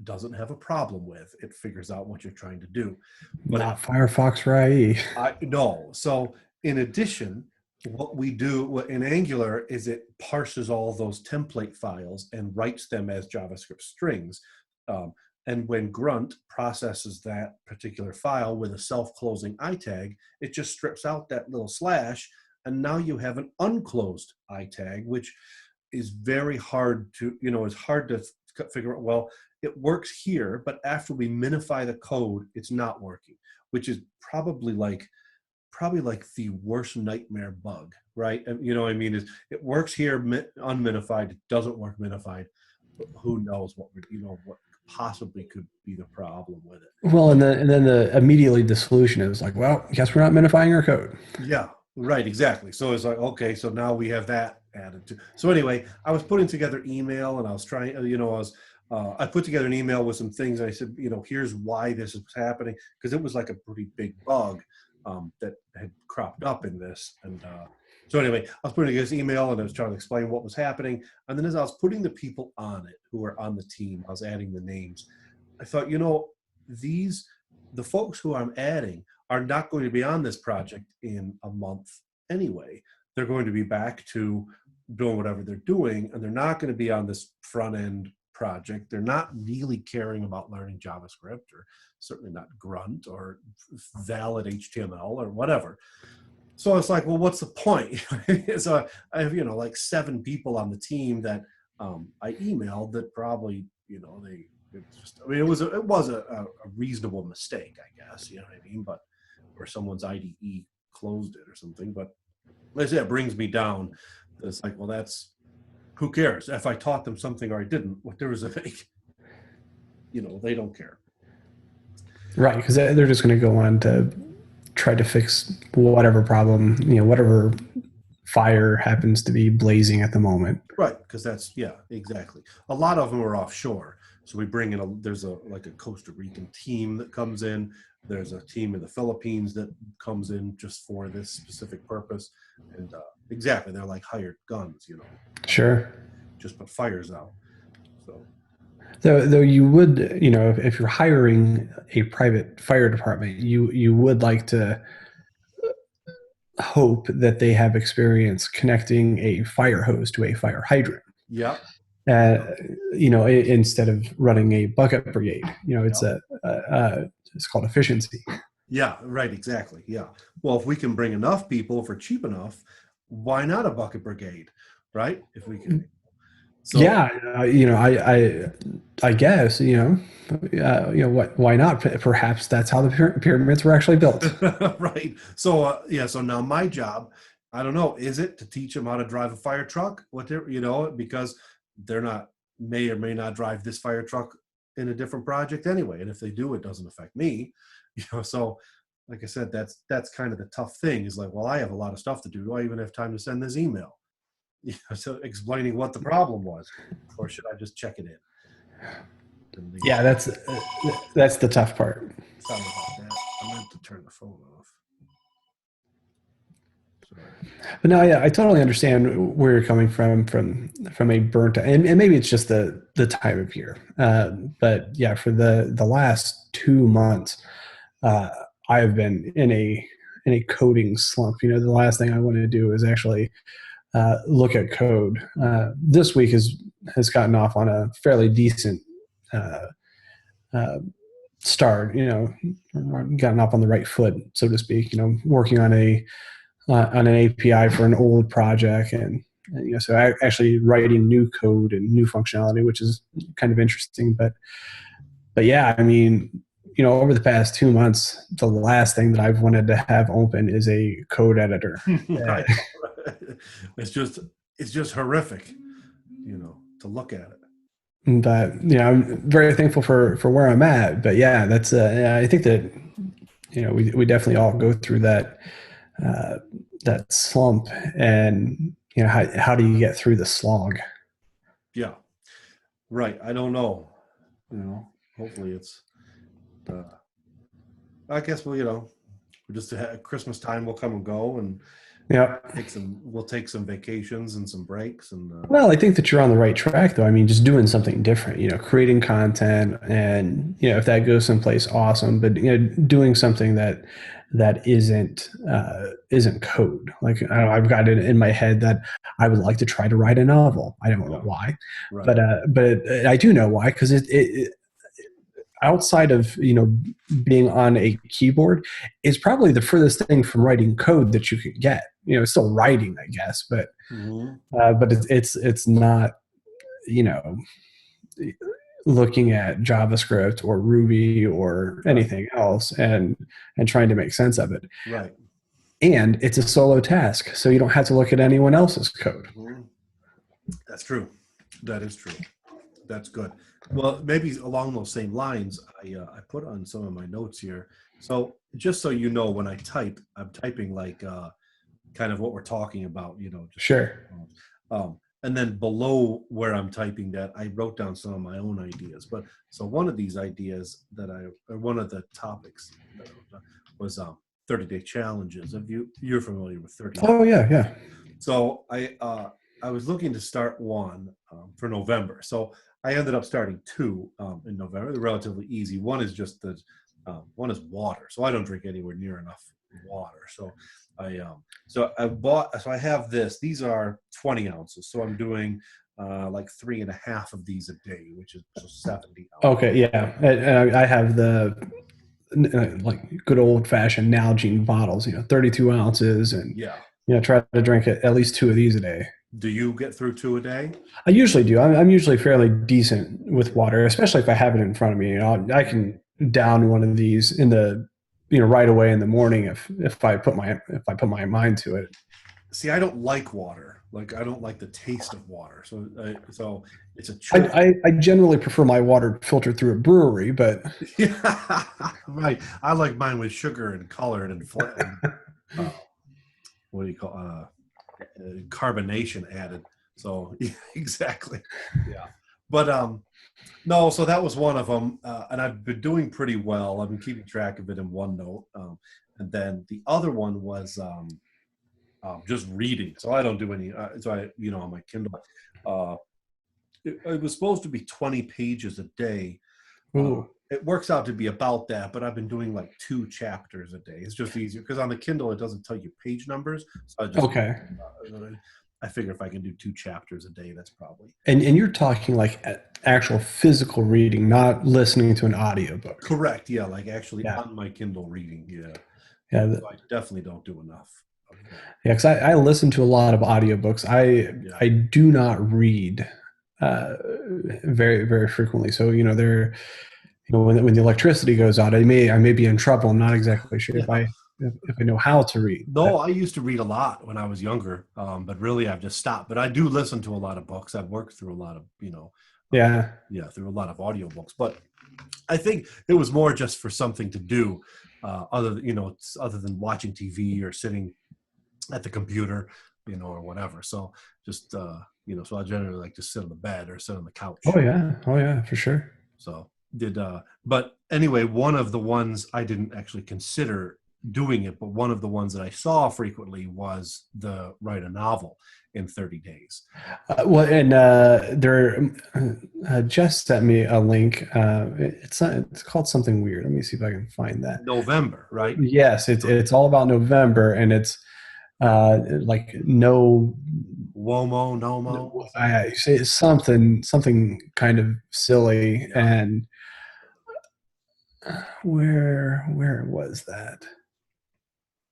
doesn't have a problem with. It figures out what you're trying to do. But Not Firefox for IE. I no. So in addition, what we do in Angular is it parses all those template files and writes them as JavaScript strings. Um, and when Grunt processes that particular file with a self-closing I tag, it just strips out that little slash, and now you have an unclosed I tag, which is very hard to, it's hard to figure out, well, it works here, but after we minify the code, it's not working, which is probably like the worst nightmare bug, right? And, you know what I mean? Is it works here unminified, it doesn't work minified, but who knows what what possibly could be the problem with it. Well, and then immediately the solution is like, well, guess we're not minifying our code. Yeah, right, exactly. So it's like, okay, so now we have that added to. So anyway, I was putting together email, and I was trying, I put together an email with some things. I said, here's why this is happening, because it was like a pretty big bug that had cropped up in this. And so anyway, I was putting together this email, and I was trying to explain what was happening. And then as I was putting the people on it who were on the team, I was adding the names. I thought, the folks who I'm adding are not going to be on this project in a month anyway. They're going to be back to doing whatever they're doing, and they're not going to be on this front end project. They're not really caring about learning JavaScript, or certainly not Grunt or valid HTML or whatever. So it's like, well, what's the point? So I have, like 7 people on the team that I emailed that probably, it was a reasonable mistake, I guess, you know what I mean? But, or someone's IDE closed it or something. But like I said, it brings me down. It's like, well, who cares? If I taught them something or I didn't, what difference does it make? They don't care. Right, because they're just going to go on to try to fix whatever problem, whatever fire happens to be blazing at the moment. Right, because yeah, exactly. A lot of them are offshore. So we bring in there's a Costa Rican team that comes in. There's a team in the Philippines that comes in just for this specific purpose. And exactly, they're like hired guns, Sure. Just put fires out. So. Though you would, if you're hiring a private fire department, you would like to hope that they have experience connecting a fire hose to a fire hydrant. Yeah. Instead of running a bucket brigade, it's it's called efficiency. Yeah, right, exactly. Yeah. Well, if we can bring enough people for cheap enough, why not a bucket brigade, right? If we can. So, yeah, I guess, why not? Perhaps that's how the pyramids were actually built. Right. So, so now my job, I don't know, is it to teach them how to drive a fire truck? Because they're may or may not drive this fire truck in a different project anyway. And if they do, it doesn't affect me, so like I said, that's kind of the tough thing is like, well, I have a lot of stuff to do. Do I even have time to send this email? So explaining what the problem was, or should I just check it in? Yeah, that's the tough part. Sorry about that. I meant to turn the phone off. Sorry. But no, yeah, I totally understand where you're coming from a burnt out, and maybe it's just the time of year. But yeah, for the last 2 months, I have been in a coding slump. The last thing I want to do is actually look at code. This week has gotten off on a fairly decent start. Gotten off on the right foot, so to speak. Working on an API for an old project, and so actually writing new code and new functionality, which is kind of interesting. But yeah, I mean, over the past 2 months, the last thing that I've wanted to have open is a code editor. It's just horrific, to look at it. But I'm very thankful for where I'm at. But yeah, that's I think that we definitely all go through that slump, and how do you get through the slog? Yeah, right. I don't know. Hopefully it's. I guess we'll just Christmas time will come and go, and Yeah. We'll take some vacations and some breaks, and Well, I think that you're on the right track, though. I mean, just doing something different, creating content, and if that goes someplace, awesome. But doing something that isn't code. Like I've got it in my head that I would like to try to write a novel. I don't know yeah, why, right, but I do know why, because it outside of being on a keyboard is probably the furthest thing from writing code that you could get. It's still writing, I guess, hmm but it's not you know looking at JavaScript or Ruby or right, anything else and trying to make sense of it. right. And it's a solo task, so you don't have to look at anyone else's code. hmm That's true. That is true. That's good. Well, maybe along those same lines, I put on some of my notes here. So just so you know, when I type, I'm typing like kind of what we're talking about, just Sure. and then below where I'm typing that, I wrote down some of my own ideas. But so one of these ideas or one of the topics that I wrote down was 30-day challenges. You're familiar with 30? Oh yeah, yeah. So I was looking to start one for November. So I ended up starting two in November. They're relatively easy. One is just one is water. So I don't drink anywhere near enough water. So I have this. These are 20 ounces. So I'm doing like 3.5 of these a day, which is so 70 ounces. Okay, yeah. And I have the like good old fashioned Nalgene bottles, 32 ounces, and Yeah. try to drink at least 2 of these a day. Do you get through 2 a day? I usually do. I'm usually fairly decent with water, especially if I have it in front of me. I can down one of these in the right away in the morning if I put my mind to it. See, I don't like water. Like I don't like the taste of water. So it's a choice. I generally prefer my water filtered through a brewery, but Yeah, right. I like mine with sugar and colored and what do you call carbonation added. So yeah, exactly. Yeah, but no. So that was one of them, and I've been doing pretty well. I've been keeping track of it in OneNote, and then the other one was just reading. So I don't do any. On my Kindle, it was supposed to be 20 pages a day. ooh. It works out to be about that, but I've been doing like 2 chapters a day. It's just easier because on the Kindle it doesn't tell you page numbers. So Okay. I figure if I can do 2 chapters a day, that's probably And you're talking like actual physical reading, not listening to an audiobook. correct. Yeah, like actually Yeah. on my Kindle reading. Yeah, Yeah. so I definitely don't do enough of that. Yeah, because I listen to a lot of audiobooks. Yeah, I do not read very very frequently. So they're when the electricity goes out, I may be in trouble. I'm not exactly sure yeah. if I know how to read. No, I used to read a lot when I was younger, but really I've just stopped. But I do listen to a lot of books. I've worked through a lot of Yeah. through a lot of audiobooks. But I think it was more just for something to do, other than watching TV or sitting at the computer, or whatever. So just so I generally like to sit on the bed or sit on the couch. Oh yeah. Oh yeah, for sure. So but anyway, one of the ones I didn't actually consider doing it, but one of the ones that I saw frequently was the write a novel in 30 days. Well, and there, Jess sent me a link. It's called something weird. Let me see if I can find that. November, right? Yes, it's all about November, and it's like no, Womo, Nomo. I say it's something kind of silly. Yeah. And where was that?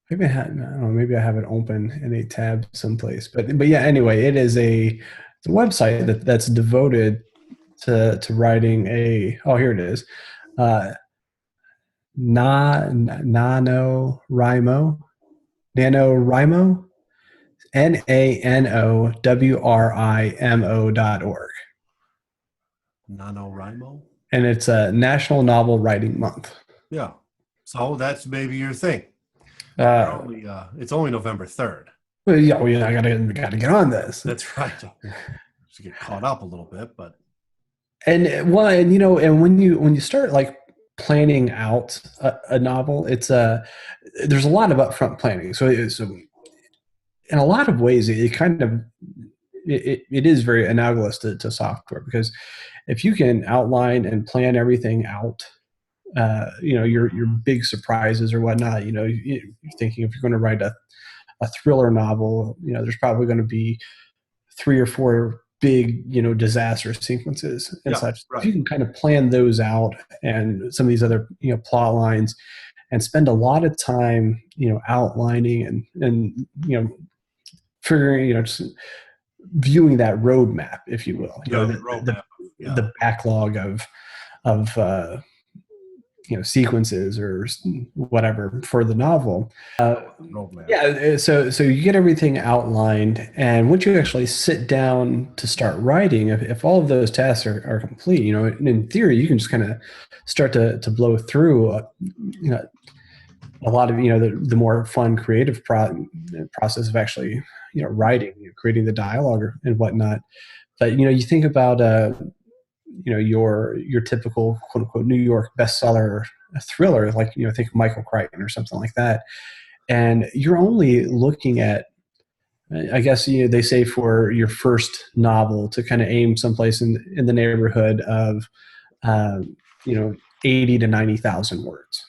Maybe I don't know, maybe I have it open in a tab someplace. But yeah, anyway, it's a website that's devoted to writing here it is. NaNoWriMo, NaNoWriMo, NaNoWrimo.org. NaNoWriMo? And it's a National Novel Writing Month. Yeah. So that's maybe your thing. It's only November 3rd. Well, I gotta get on this. That's right. Just get caught up a little bit, but and when you start like planning out a novel, there's a lot of upfront planning. So in a lot of ways, it kind of it is very analogous to software, because if you can outline and plan everything out, your big surprises or whatnot. You're thinking if you're going to write a thriller novel, there's probably going to be 3 or 4 big, disaster sequences and Yeah, such. If right. you can kind of plan those out and some of these other, plot lines, and spend a lot of time, outlining and figuring, just viewing that roadmap, if you will, Yeah, the roadmap. Yeah, the backlog of sequences or whatever for the novel. roadmap. Yeah, so you get everything outlined, and once you actually sit down to start writing, if all of those tasks are complete, in theory, you can just kind of start to blow through, a lot of the more fun creative process of actually writing, creating the dialogue and whatnot. But you think about your typical quote unquote New York bestseller thriller, like think Michael Crichton or something like that, and you're only looking at, I guess they say for your first novel to kind of aim someplace in the neighborhood of um, 80 to 90,000 words.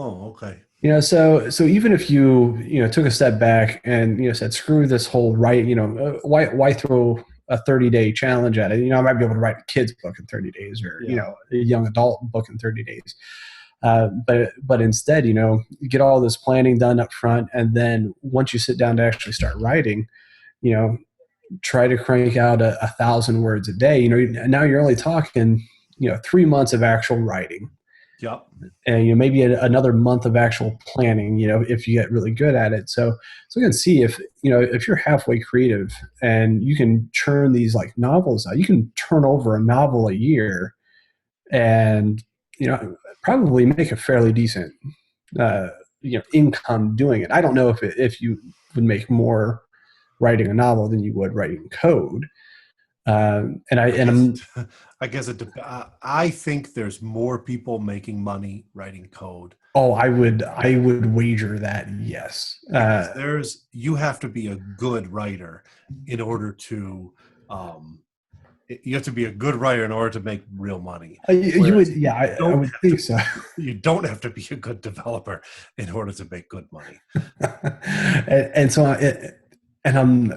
Oh, okay. So even if you took a step back and said screw this whole write, why throw a 30-day challenge at it? I might be able to write a kid's book in 30 days, or Yeah. a young adult book in 30 days. But instead, you get all this planning done up front, and then once you sit down to actually start writing, you know, try to crank out 1,000 words a day. Now you're only talking 3 months of actual writing, Yep. and maybe another month of actual planning, if you get really good at it. So you can see if you're halfway creative and you can churn these like novels out, you can turn over a novel a year, and probably make a fairly decent income doing it. I don't know if you would make more writing a novel than you would writing code. And I I and guess I'm I guess I think there's more people making money writing code Oh, I would wager that, yes. because you have to be a good writer in order to um, you have to be a good writer in order to make real money. You would, Whereas yeah, you I don't would have think to so. you don't have to be a good developer in order to make good money. and so and I'm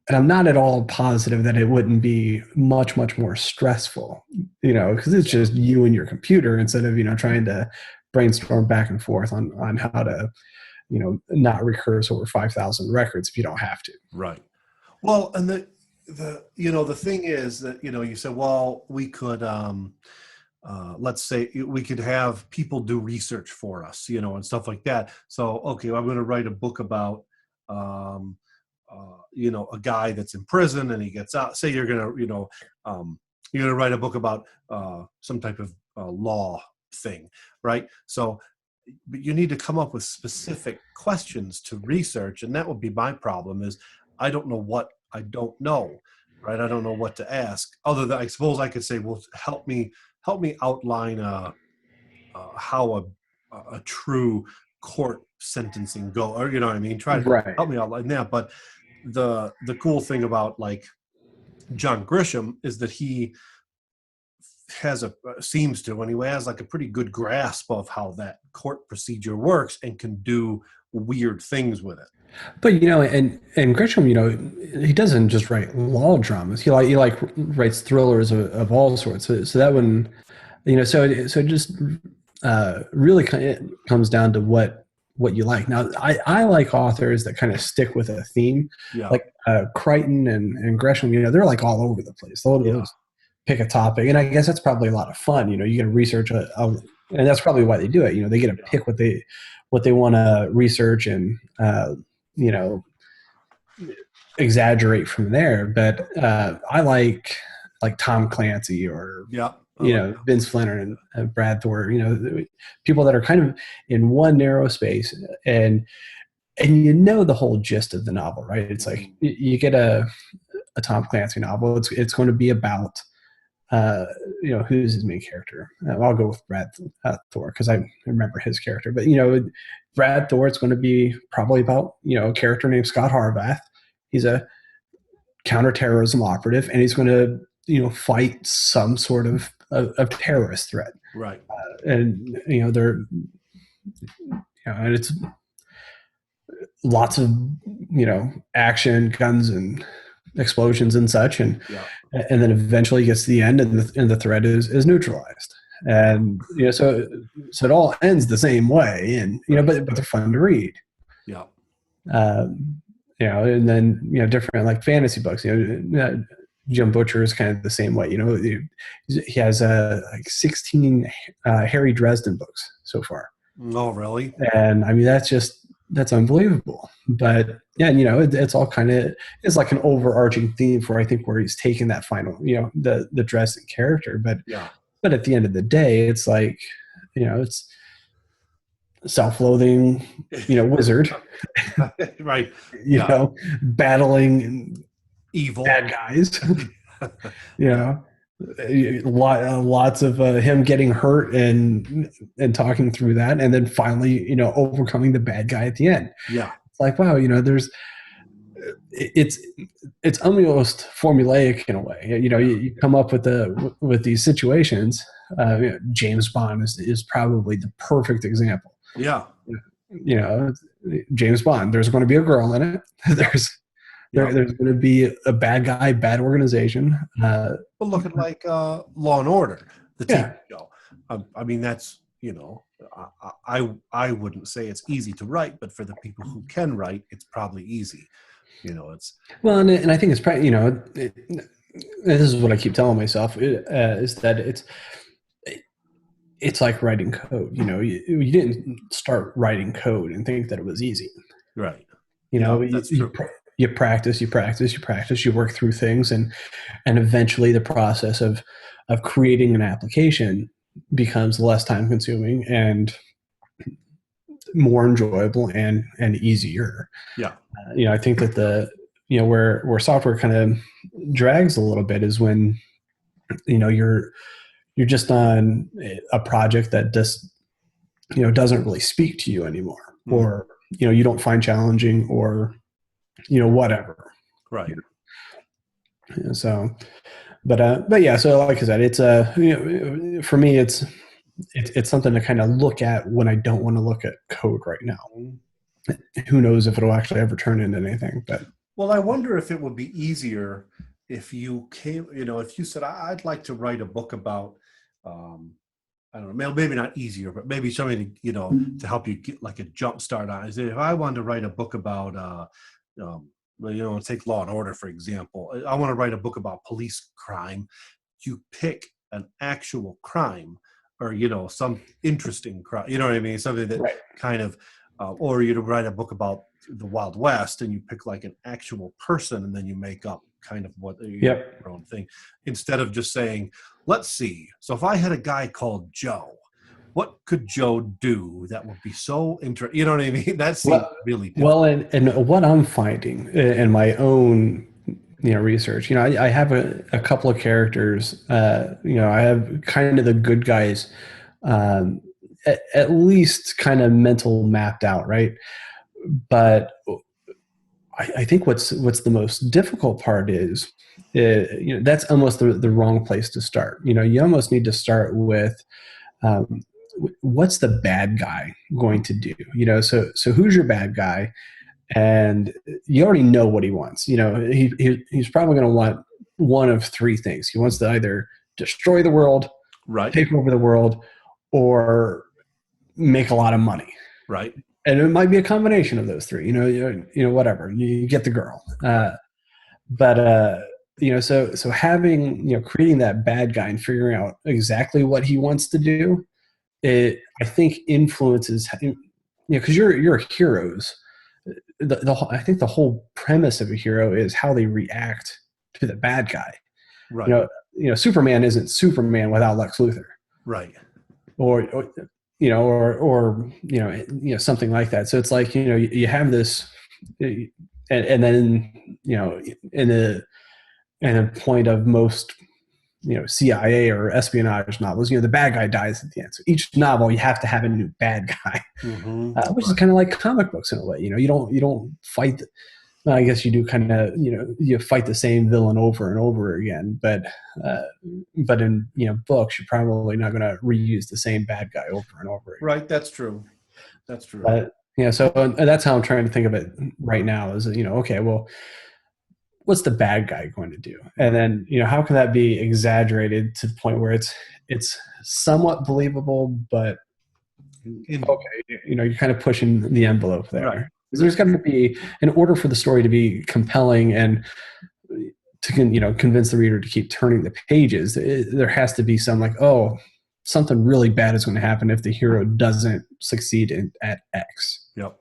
and I'm not at all positive that it wouldn't be much, much more stressful, because it's just you and your computer instead of, trying to brainstorm back and forth on how to, not recurse over 5,000 records if you don't have to. Right. Well, and the thing is that you said, well, we could let's say we could have people do research for us, and stuff like that. So okay, well, I'm going to write a book about um, a guy that's in prison and he gets out. Say you're going to write a book about some type of law thing, right? So but you need to come up with specific questions to research, and that would be my problem is I don't know what I don't know, right? I don't know what to ask other than I suppose I could say, well, help me outline how a true court sentencing go, or what I mean, try to Right. help me outline that. But the cool thing about like John Grisham is that he seems to anyway has like a pretty good grasp of how that court procedure works and can do weird things with it. But and Grisham, he doesn't just write law dramas. He writes thrillers of all sorts. So that one, so it just really it comes down to what you like. Now, I like authors that kind of stick with a theme, Yeah, like Crichton and Gresham. They're like all over the place. They'll yeah, just pick a topic, and I guess that's probably a lot of fun. You get to research and that's probably why they do it. They get to yeah. pick what they want to research and you know exaggerate from there. But I like Tom Clancy or Yeah, I like Vince Flynn and Brad Thor. People that are kind of in one narrow space, and the whole gist of the novel, right? It's like that. you get a Tom Clancy novel. It's going to be about who's his main character? I'll go with Brad Thor because I remember his character. But Brad Thor, it's going to be probably about a character named Scott Harvath. He's a counterterrorism operative, and he's going to fight some sort of terrorist threat. Right. And they're and it's lots of action, guns, and explosions and such, and then eventually gets to the end, and the threat is neutralized, and so it all ends the same way, and but they're fun to read. Yeah. And then different like fantasy books. Jim Butcher is kind of the same way. He has like 16 Harry Dresden books so far. Oh, really? And I mean that's unbelievable. But yeah, it's all kind of, it's like an overarching theme for, I think, where he's taking that final, the Dresden character. But at the end of the day, it's like, it's self-loathing, wizard, right? Battling evil bad guys. Lots of him getting hurt and talking through that, and then finally, overcoming the bad guy at the end. Yeah, it's like, wow, it's almost formulaic in a way. You come up with these situations. James Bond is probably the perfect example. Yeah. James Bond, there's going to be a girl in it. There's going to be a bad guy, bad organization. Well, look at like Law and Order, the TV show. I mean, that's I wouldn't say it's easy to write, but for the people who can write, it's probably easy. It's well, and I think it's probably this is what I keep telling myself is that it's like writing code. You didn't start writing code and think that it was easy, right? That's true. You practice, you work through things, and eventually the process of creating an application becomes less time consuming and more enjoyable and easier. Yeah. I think that where software kind of drags a little bit is when you're just on a project that just doesn't really speak to you anymore, or you don't find challenging, or whatever. Right. So, but yeah, so like I said, it's for me, it's something to kind of look at when I don't want to look at code right now. Who knows if it'll actually ever turn into anything, but. Well, I wonder if it would be easier if you came, if you said, I'd like to write a book about, I don't know, maybe not easier, but maybe something to help you get like a jump start on. Is if I wanted to write a book about, take Law and Order, for example. I want to write a book about police crime. You pick an actual crime, or, some interesting crime, you know what I mean? Something that kind of, or you'd write a book about the Wild West, and you pick like an actual person, and then you make up kind of what your own thing, instead of just saying, let's see. So if I had a guy called Joe, what could Joe do that would be so interesting? You know what I mean? That seems really difficult. Well, and what I'm finding in my own research, I have a couple of characters. I have kind of the good guys, at least kind of mental mapped out, right? But I think what's the most difficult part is, that's almost the wrong place to start. You almost need to start with, what's the bad guy going to do? So who's your bad guy? And you already know what he wants. He's probably going to want one of three things. He wants to either destroy the world, take over the world, or make a lot of money. Right. And it might be a combination of those three, whatever, you get the girl. So having, creating that bad guy and figuring out exactly what he wants to do, it, I think, influences, because you're heroes. I think the whole premise of a hero is how they react to the bad guy. Right. Superman isn't Superman without Lex Luthor. Right. Or something like that. So it's like, you have this, and then, in the point of most CIA or espionage novels, the bad guy dies at the end. So each novel you have to have a new bad guy, which is Right. kind of like comic books in a way. You don't fight. Well, I guess you do kind of, you fight the same villain over and over again, but in books, you're probably not going to reuse the same bad guy over and over again. Right. That's true. That's true. But yeah, so and that's how I'm trying to think of it right now. Is okay, well, what's the bad guy going to do, and then how can that be exaggerated to the point where it's somewhat believable, but okay, you're kind of pushing the envelope there. Right. There's got to be, in order for the story to be compelling and to convince the reader to keep turning the pages, there has to be some something really bad is going to happen if the hero doesn't succeed at X. Yep.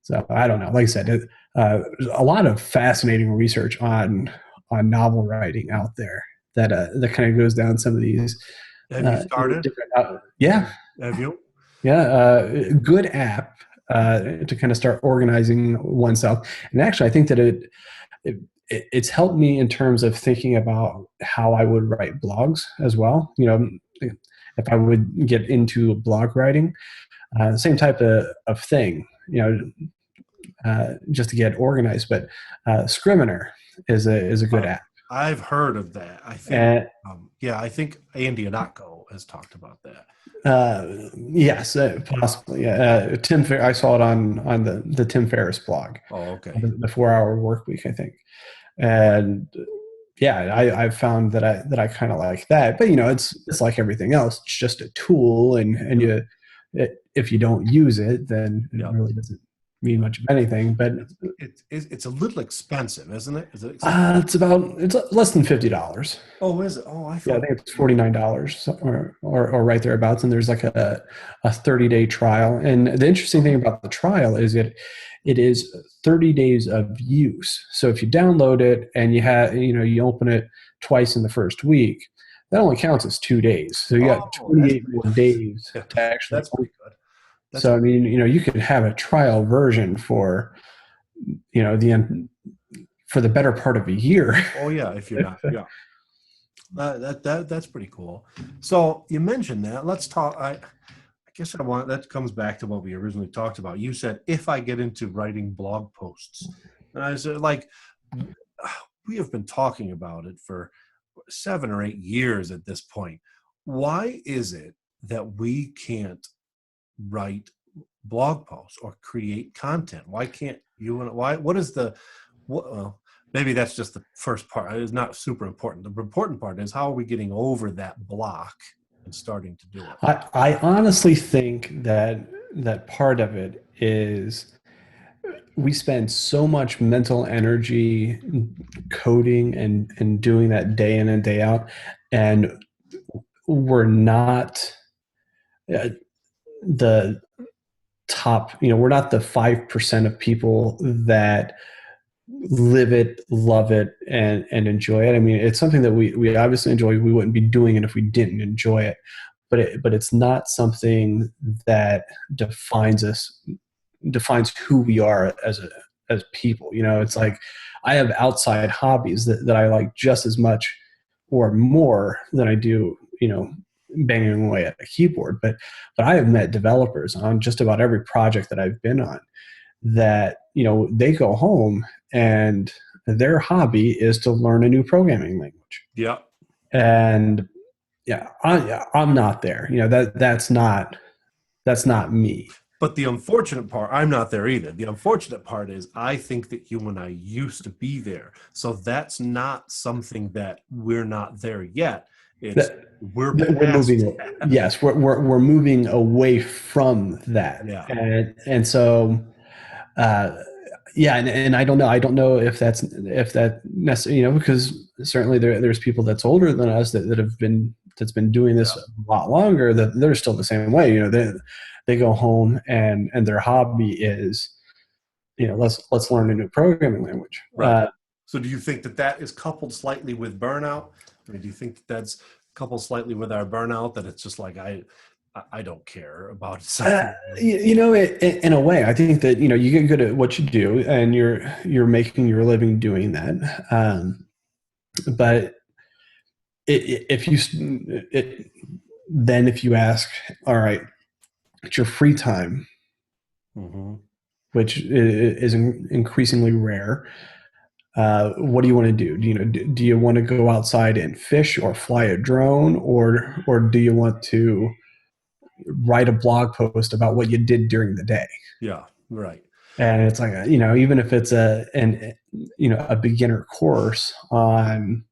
So I don't know. Like I said, a lot of fascinating research on novel writing out there that kind of goes down some of these. Have you started? Yeah. Have you? Yeah. Good app to kind of start organizing oneself. And actually, I think that it's helped me in terms of thinking about how I would write blogs as well. If I would get into blog writing, same type of thing, just to get organized. But Scrivener is a good app. I've heard of that. I think, I think Andy Anatko has talked about that. Yes, possibly. Yeah. Tim, I saw it on the Tim Ferriss blog. Oh, okay. The 4-hour work week, I think. And yeah, I've found that I kind of like that. But it's like everything else. It's just a tool, and if you don't use it, then it really doesn't mean much of anything. But it's a little expensive, isn't it? Is it expensive? It's less than $50. Oh, is it? Oh, I think it's $49 or right thereabouts. And there's like a 30-day trial. And the interesting thing about the trial is it is 30 days of use. So if you download it and you open it twice in the first week, that only counts as 2 days. So you got 28 more days to actually. That's pretty good. So I mean, you could have a trial version for, for the better part of a year. Oh yeah, if you're not, yeah. That's pretty cool. So you mentioned that. Let's talk. I guess that comes back to what we originally talked about. You said if I get into writing blog posts, and I said we have been talking about it for 7 or 8 years at this point. Why is it that we can't write blog posts or create content? Why can't you? Why? What is the? Well, maybe that's just the first part. It's not super important. The important part is how are we getting over that block and starting to do it? I honestly think that part of it is we spend so much mental energy coding and doing that day in and day out, and we're not the top, we're not the 5% of people that live it, love it, and enjoy it. I mean, it's something that we obviously enjoy. We wouldn't be doing it if we didn't enjoy it, but it's not something that defines who we are as people. It's like I have outside hobbies that I like just as much or more than I do, banging away at a keyboard. But I have met developers on just about every project that I've been on that, they go home and their hobby is to learn a new programming language. Yeah. And yeah, I'm not there. That's not me. But the unfortunate part, I'm not there either. The unfortunate part is I think that you and I used to be there. So that's not something that we're not there yet. We're moving. Yes, we're moving away from that. Yeah. And so, and I don't know if that necessarily, because certainly there's people that's older than us that's been doing this a lot longer, that they're still the same way. They go home and their hobby is, let's learn a new programming language. Right. So do you think that is coupled slightly with burnout? I mean, do you think that's coupled slightly with our burnout, that it's just like, I don't care about something? In a way, I think that, you get good at what you do and you're making your living doing that. But if you then if you ask, all right, it's your free time, Mm-hmm. which is increasingly rare. What do you want to do? Do you want to go outside and fish or fly a drone, or do you want to write a blog post about what you did during the day? Yeah, right. And it's like, even if it's a beginner course on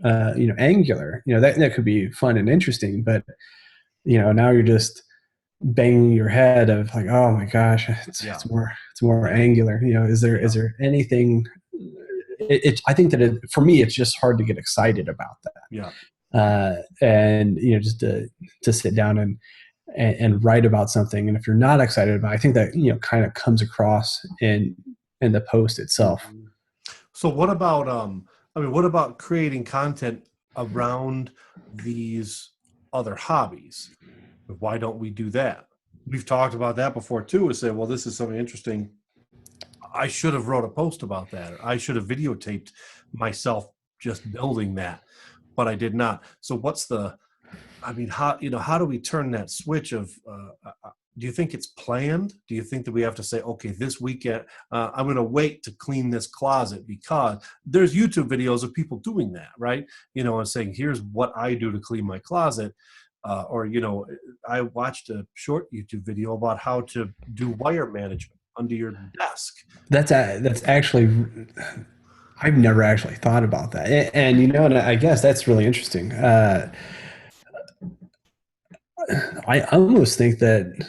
Angular, that could be fun and interesting, but now you're just banging your head of like, oh my gosh, Yeah, it's more Angular. Is yeah, there anything? I think that for me, it's just hard to get excited about yeah. that, and just to sit down and write about something. And if you're not excited about it, I think that kind of comes across in the post itself. Mhm. So what about I mean, what about creating content around these other hobbies? Why don't we do that? We've talked about that before too. We say, well, this is something interesting. I should have wrote a post about that, or I should have videotaped myself just building that, but I did not. So what's the I mean, how do we turn that switch of? Do you think it's planned? Do you think that we have to say, okay, this weekend I'm going to wait to clean this closet because there's YouTube videos of people doing that, right? And saying, here's what I do to clean my closet, or I watched a short YouTube video about how to do wire management under your desk. That's actually, I've never actually thought about that, and and I guess that's really interesting. I almost think that,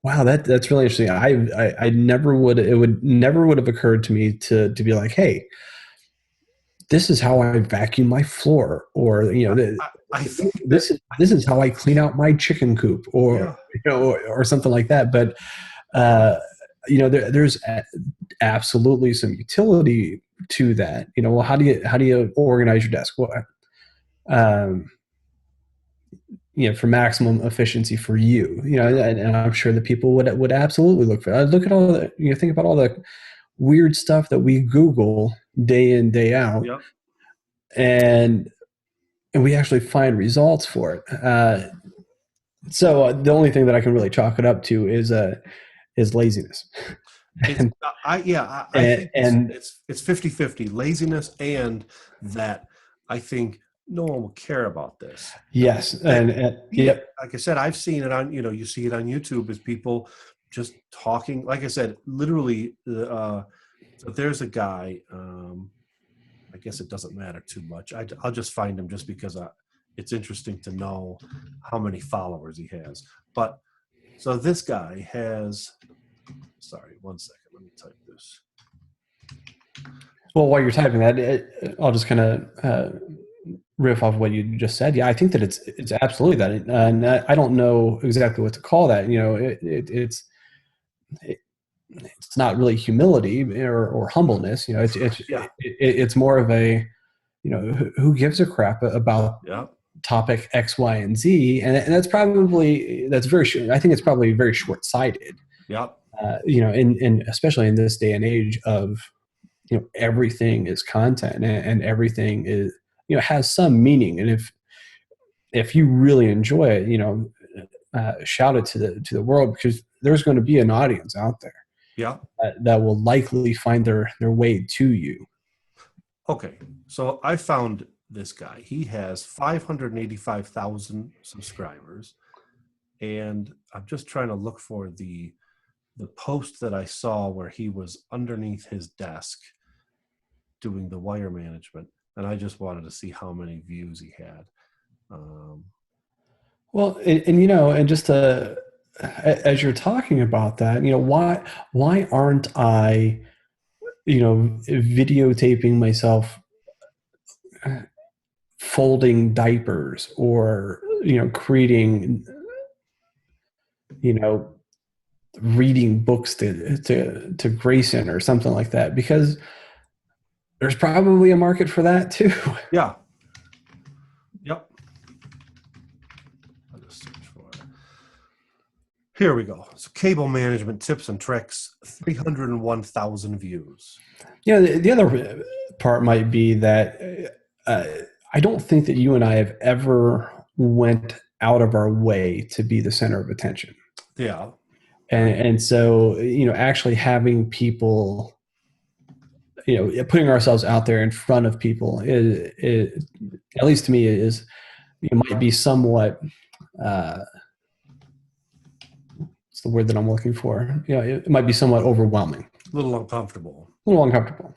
wow, that's really interesting. I never would, it would never would have occurred to me to be like, hey, this is how I vacuum my floor, or I think that this is how I clean out my chicken coop, or yeah, or something like that. But there's absolutely some utility to that. Well, how do you organize your desk? Well, um, for maximum efficiency for you, and I'm sure that people would absolutely look for. Look at all the, think about all the weird stuff that we Google day in day out, yeah. and we actually find results for it. So the only thing that I can really chalk it up to is laziness. It's and, I and think it's and it's it's 50-50 laziness and that I think no one will care about this. And yes, I and see it. yep, Like I said, I've seen it on, you see it on YouTube as people just talking. Like I said, literally, so there's a guy, I guess it doesn't matter too much. I'll just find him just because it's interesting to know how many followers he has. But so this guy has, sorry, one second, let me type this. well, while you're typing that, I'll just kind of riff off what you just said. Yeah, I think that it's absolutely that, and I don't know exactly what to call that. It, it's not really humility or humbleness. Yeah, It's more of a, who gives a crap about yeah, topic X, Y, and Z, and that's very. I think it's probably very short sighted. yeah, In especially in this day and age of, everything is content, and everything is, has some meaning, and if you really enjoy it, shout it to the world, because there's going to be an audience out there yeah. that will likely find their way to you. Okay, so I found this guy. He has 585,000 subscribers, and I'm just trying to look for the post that I saw where he was underneath his desk doing the wire management, and I just wanted to see how many views he had. Um, Well, and just as you're talking about that, why aren't I, videotaping myself folding diapers, or creating, you know reading books to Grayson or something like that, because there's probably a market for that too. yeah, yep. I'll just search for it. Here we go. So cable management tips and tricks, 301,000 views. The other part might be that I don't think that you and I have ever went out of our way to be the center of attention. Yeah. Right. And so, actually having people, putting ourselves out there in front of people is at least to me, is it might be somewhat, what's the word that I'm looking for? It might be somewhat overwhelming, A little uncomfortable. a little uncomfortable.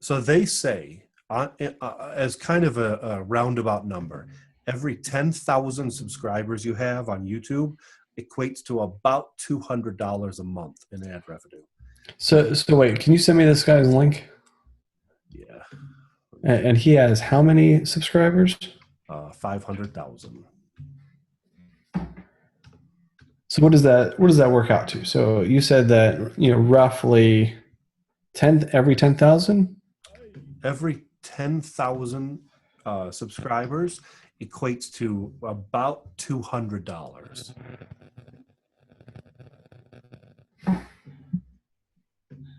So they say, as kind of a roundabout number, every 10,000 subscribers you have on YouTube equates to about $200 a month in ad revenue. So wait, can you send me this guy's link? Yeah. And he has how many subscribers? 500,000. So what does that work out to? So you said that, roughly every 10,000? Every 10,000 subscribers equates to about $200.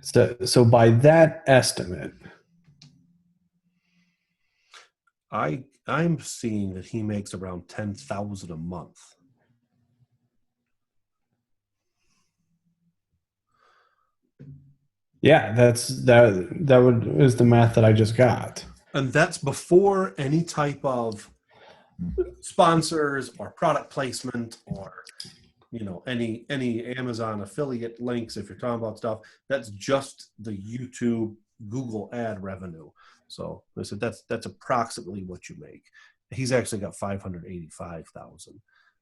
So by that estimate, I'm seeing that he makes around 10,000 a month. yeah, is the math that I just got. And that's before any type of sponsors or product placement or any Amazon affiliate links. If you're talking about stuff, that's just the YouTube Google ad revenue. So I said that's approximately what you make. He's actually got 585,000,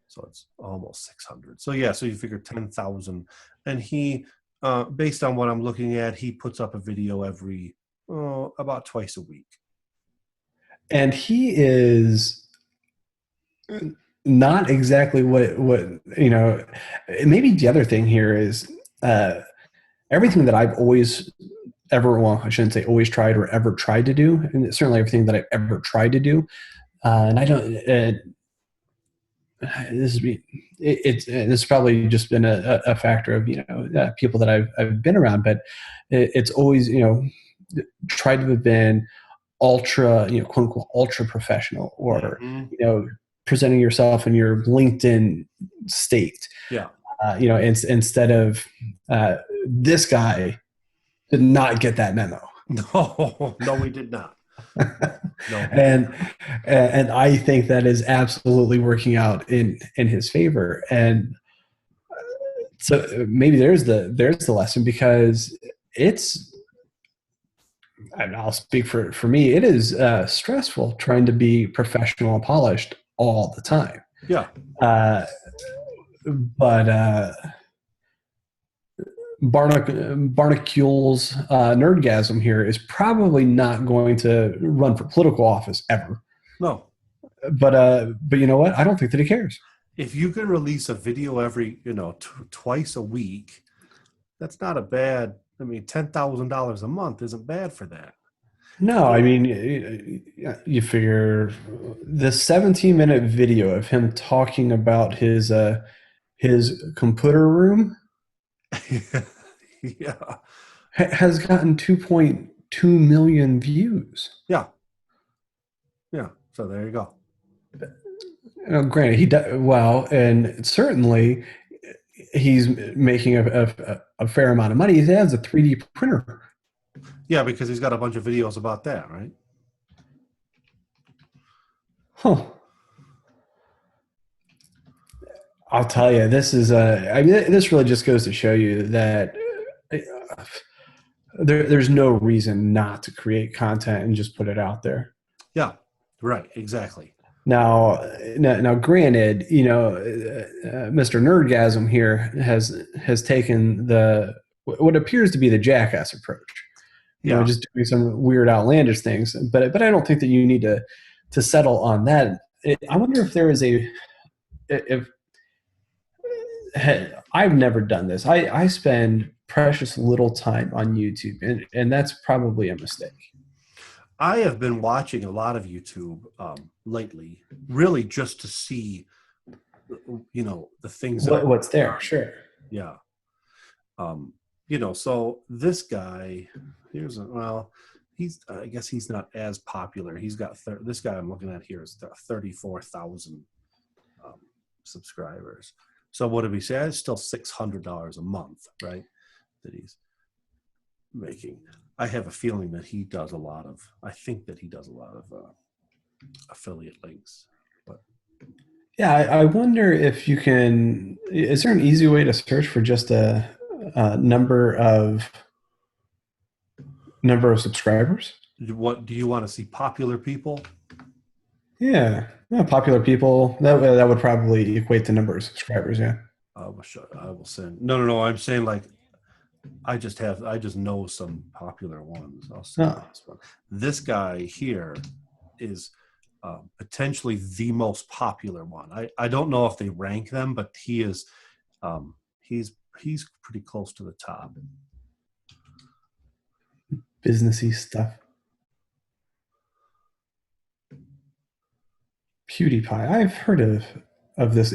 so it's almost 600. So yeah, so you figure 10,000, and he based on what I'm looking at, he puts up a video every about twice a week. And he is not exactly what maybe the other thing here is everything that I've always ever, well, I shouldn't say always tried or ever tried to do, and certainly everything that I've ever tried to do, and I don't it's probably just been a factor of people that I've been around, but it's always tried to have been ultra, quote unquote, ultra professional, or presenting yourself in your LinkedIn state. Yeah. Instead of this guy did not get that memo. No, we did not. No. And I think that is absolutely working out in his favor. And so maybe there's the lesson, because and I'll speak for me, it is stressful trying to be professional and polished all the time. Yeah. But Barnacule's nerdgasm here is probably not going to run for political office ever. No. But you know what? I don't think that he cares. If you can release a video every, twice a week, that's not a bad. I mean, $10,000 a month isn't bad for that. No, I mean, you figure the 17-minute video of him talking about his computer room Yeah. has gotten 2.2 million views. Yeah. Yeah. So there you go. Granted, he does well, and certainly he's making a fair amount of money. He has a 3D printer. Yeah, because he's got a bunch of videos about that, right? Huh. I'll tell you, this is this really just goes to show you that there's no reason not to create content and just put it out there. Yeah, right, exactly. Now, granted, Mr. Nerdgasm here has taken what appears to be the jackass approach. Just doing some weird, outlandish things. But I don't think that you need to settle on that. I wonder if there is I've never done this. I spend precious little time on YouTube, and that's probably a mistake. I have been watching a lot of YouTube lately, really just to see, the things what's there. Sure. Yeah. So this guy, I guess he's not as popular. He's got this guy I'm looking at here has got 34,000 um, subscribers. So what did we say? It's still $600 a month, right? That he's making. I have a feeling that he does a lot of. I think that he does a lot of affiliate links. But Yeah, I wonder if you can. Is there an easy way to search for just a number of subscribers? what do you want to see? Popular people? Yeah, popular people. That would probably equate to number of subscribers. Yeah. I will send. No. I'm saying like I just know some popular ones. I'll send Oh, this one. This guy here is potentially the most popular one. I don't know if they rank them, but he is he's pretty close to the top. businessy stuff. PewDiePie. I've heard of this.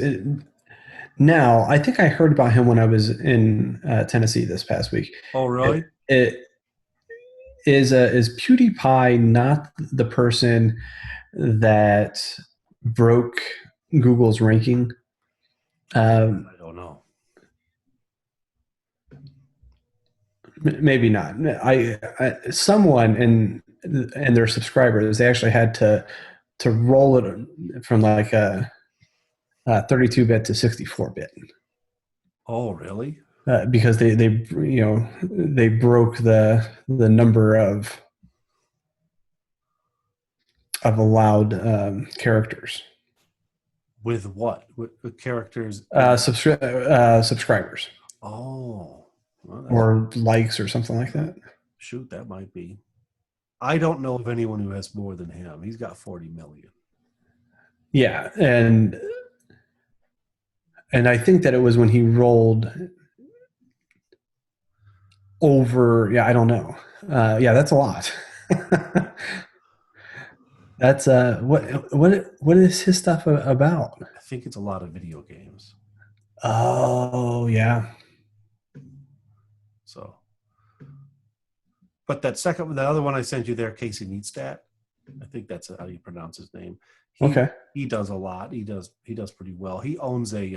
Now, I think I heard about him when I was in Tennessee this past week. Oh, really? It is PewDiePie not the person that broke Google's ranking? I don't know. Maybe not. Someone and their subscribers, they actually had to roll it from like a 32-bit to 64-bit. Oh, really? Because they broke the number of allowed characters. With what? With characters? Subscribers. Oh. Well, Or likes or something like that. shoot, that might be. I don't know of anyone who has more than him. He's got 40 million. Yeah, and I think that it was when he rolled over. Yeah, I don't know. Yeah, that's a lot. That's what is his stuff about? I think it's a lot of video games. Oh yeah. So, but the other one I sent you there, Casey Neistat, I think that's how you pronounce his name. Okay. He does a lot. He does pretty well. He owns a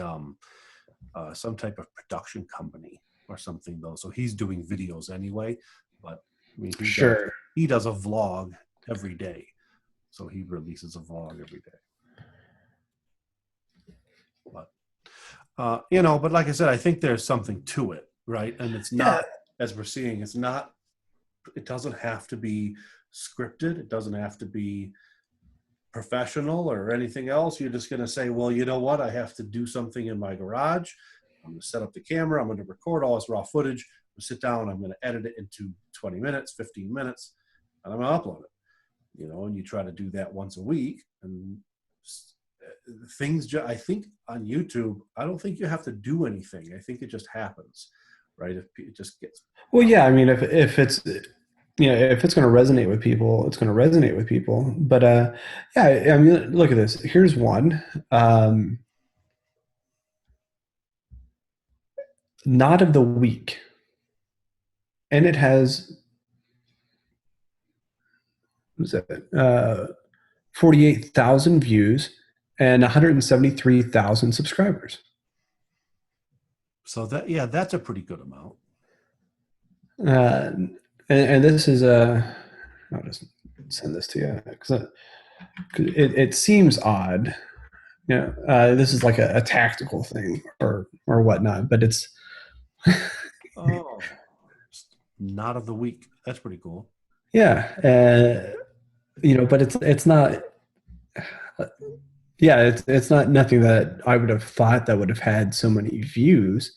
some type of production company or something though. So he's doing videos anyway. But I mean, he does a vlog every day. So he releases a vlog every day. But but like I said, I think there's something to it, right? And it's not, as we're seeing, it doesn't have to be scripted. It doesn't have to be professional or anything else. You're just going to say, well, you know what? I have to do something in my garage. I'm going to set up the camera. I'm going to record all this raw footage. I'm going to sit down. I'm going to edit it into 20 minutes, 15 minutes, and I'm going to upload it. And you try to do that once a week. And I think on YouTube, I don't think you have to do anything. I think it just happens, right? If it just gets. Well, yeah. I mean, if it's if it's going to resonate with people, it's going to resonate with people. But yeah, I mean, look at this. Here's one. Not of the week, and it has. What is that? 48,000 views and 173,000 subscribers. So that's a pretty good amount. And this is I'll just send this to you because it seems odd. This is like a tactical thing or whatnot, but it's oh, not of the week. That's pretty cool. Yeah, but it's not. Yeah, it's not nothing that I would have thought that would have had so many views.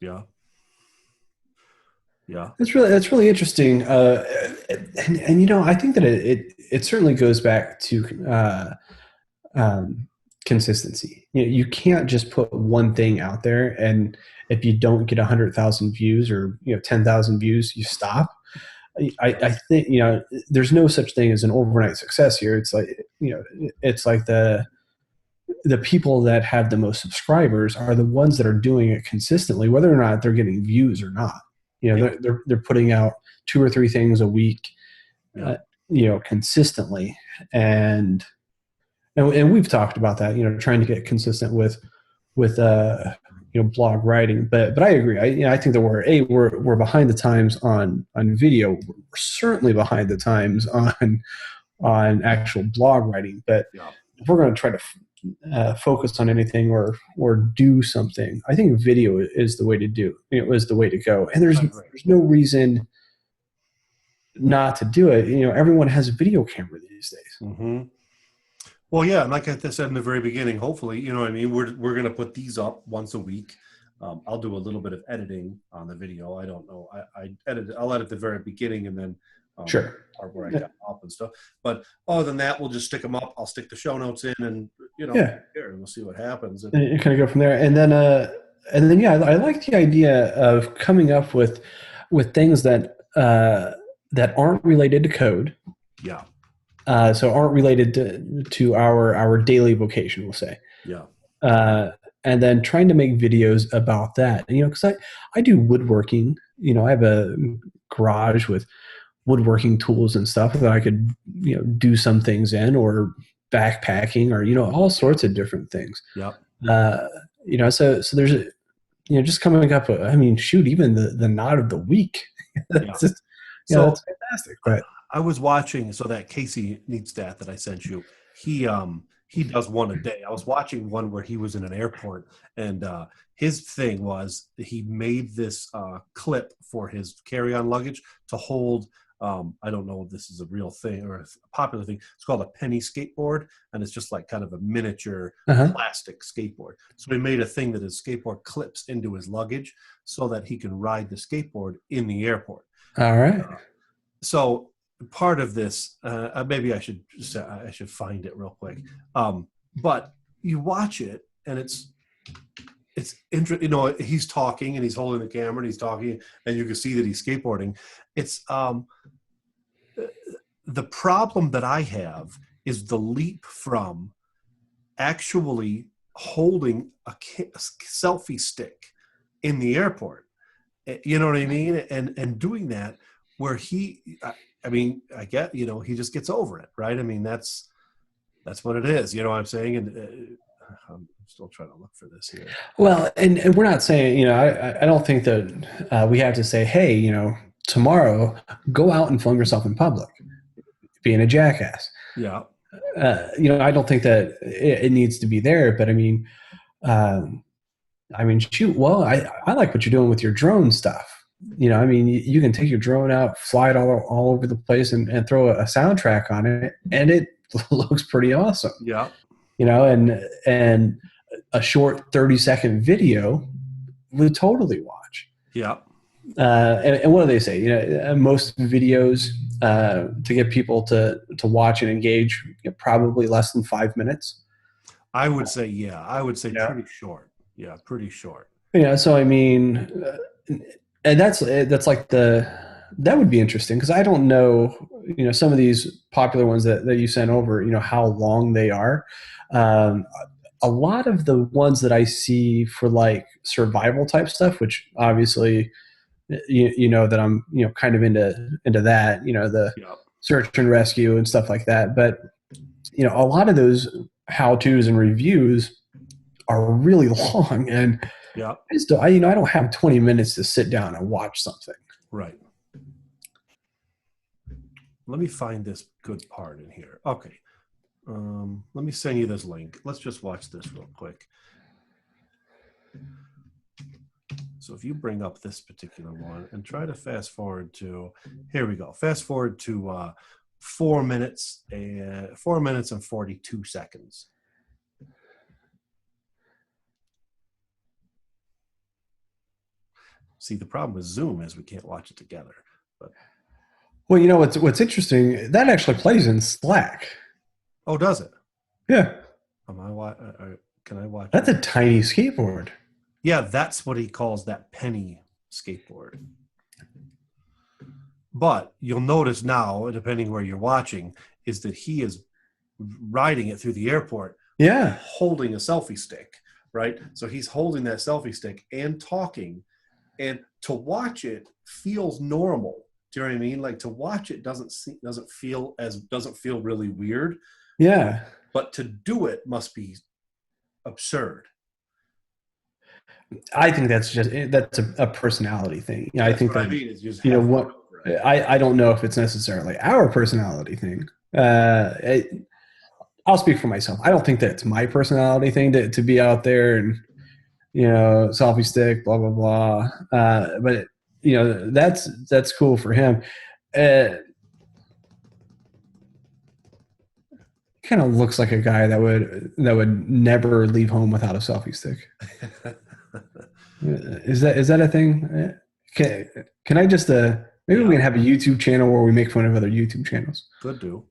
Yeah. Yeah. That's really interesting. And I think that it certainly goes back to consistency. You can't just put one thing out there, and if you don't get 100,000 views or 10,000 views, you stop. I think there's no such thing as an overnight success here. It's like it's like the people that have the most subscribers are the ones that are doing it consistently, whether or not they're getting views or not. Yeah. They're putting out 2 or 3 things a week, Yeah. uh, consistently, and we've talked about that, trying to get consistent with blog writing. But I agree. I think that we're behind the times on video. We're certainly behind the times on actual blog writing. But Yeah. if we're going to try to focus on anything or do something, I think video is the way to do. Is the way to go. And there's I agree. no reason not to do it. Everyone has a video camera these days. Mm-hmm. Well, yeah, and like I said in the very beginning, hopefully, what I mean, we're going to put these up once a week. I'll do a little bit of editing on the video. I don't know. I'll edit the very beginning and then Sure. part where I got up and stuff. But other than that, we'll just stick them up. I'll stick the show notes in, and Yeah. and we'll see what happens. And kind of go from there. And then yeah, I like the idea of coming up with things that aren't related to code. Yeah. So aren't related to our daily vocation, we'll say. Yeah. And then trying to make videos about that. Because I do woodworking. I have a garage with woodworking tools and stuff that I could do some things in, or backpacking, or all sorts of different things. Yeah. So there's just coming up. Shoot, even the knot of the week. That's just, it's fantastic. But I was watching, so that Casey Neatstat that I sent you, he does one a day. I was watching one where he was in an airport, and his thing was he made this clip for his carry-on luggage to hold. I don't know if this is a real thing or a popular thing. It's called a penny skateboard, and it's just like kind of a miniature plastic skateboard. So he made a thing that his skateboard clips into his luggage so that he can ride the skateboard in the airport. All right. So part of this, maybe I should find it real quick. But you watch it, and it's interesting. He's talking and he's holding the camera and he's talking, and you can see that he's skateboarding. It's the problem that I have is the leap from actually holding a selfie stick in the airport. You know what I mean? And doing that where I get, he just gets over it, right? I mean, that's what it is. You know what I'm saying? And I'm still trying to look for this here. Well, and we're not saying, I don't think that we have to say, hey, tomorrow go out and film yourself in public, being a jackass. Yeah. I don't think that it needs to be there, but shoot. Well, I like what you're doing with your drone stuff. You can take your drone out, fly it all over the place, and throw a soundtrack on it, and it looks pretty awesome. Yeah. And a short 30-second video would totally watch. Yeah. And what do they say? Most videos to get people to watch and engage, probably less than 5 minutes. I would say, pretty short. Yeah, pretty short. So and that's like that would be interesting, because I don't know, some of these popular ones that you sent over, how long they are. A lot of the ones that I see for like survival type stuff, which obviously, that I'm, kind of into that, the search and rescue and stuff like that. But, a lot of those how-tos and reviews are really long, and I don't have 20 minutes to sit down and watch something. Right. Let me find this good part in here. Okay. Let me send you this link. Let's just watch this real quick. So if you bring up this particular one and try to fast forward to, here we go. Fast forward to 4 minutes and 42 seconds. See, the problem with Zoom is we can't watch it together. But well, what's interesting, that actually plays in Slack. Oh, does it? Yeah. Can I watch? That's a tiny skateboard. Yeah, that's what he calls that penny skateboard. But you'll notice now, depending where you're watching, is that he is riding it through the airport. Yeah. Holding a selfie stick, right? So he's holding that selfie stick and talking and to watch it feels normal. Do you know what I mean? Like to watch it doesn't feel really weird, Yeah. but to do it must be absurd. I think that's a personality thing. I That's think what I that, mean. Is you just you know have to get what, over it. I don't know if it's necessarily our personality thing. I'll speak for myself. I don't think that it's my personality thing to be out there and, selfie stick, blah, blah, blah. But that's cool for him. Uh, Kind of looks like a guy that would never leave home without a selfie stick. Is that a thing? Can I just maybe we Yeah, can have a YouTube channel where we make fun of other YouTube channels. could do.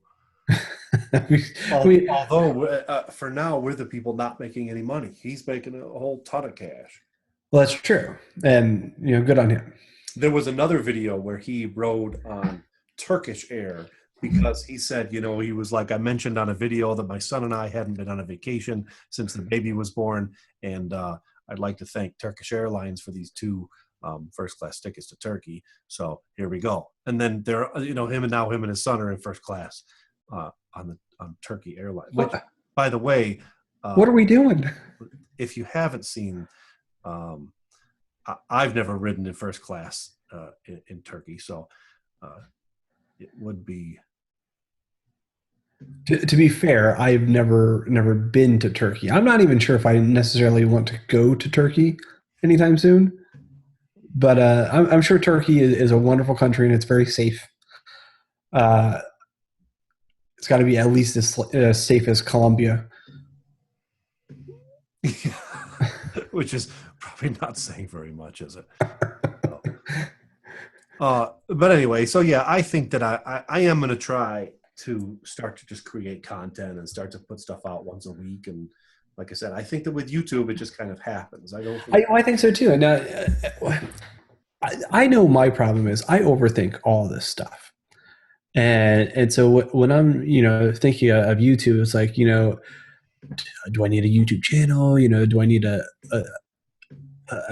we, we, Although for now we're the people not making any money. He's making a whole ton of cash. well, that's true, and good on him. There was another video where he rode on Turkish Air because he said, he was like, I mentioned on a video that my son and I hadn't been on a vacation since the baby was born. And I'd like to thank Turkish Airlines for these two first class tickets to Turkey. So here we go. And then him and his son are in first class on Turkey Airlines, which, by the way, What are we doing? if you haven't seen, I've never ridden in first class in Turkey, so it would be. To be fair, I've never been to Turkey. I'm not even sure if I necessarily want to go to Turkey anytime soon. But I'm sure Turkey is a wonderful country and it's very safe. It's got to be at least as safe as Colombia. Which is probably not saying very much, is it? But anyway, so yeah, I think that I am going to try to start to just create content and start to put stuff out once a week. And like I said, I think that with YouTube, it just kind of happens. I think so too. And I know my problem is I overthink all this stuff. And so when I'm, thinking of YouTube, it's like, do I need a YouTube channel? Do I need a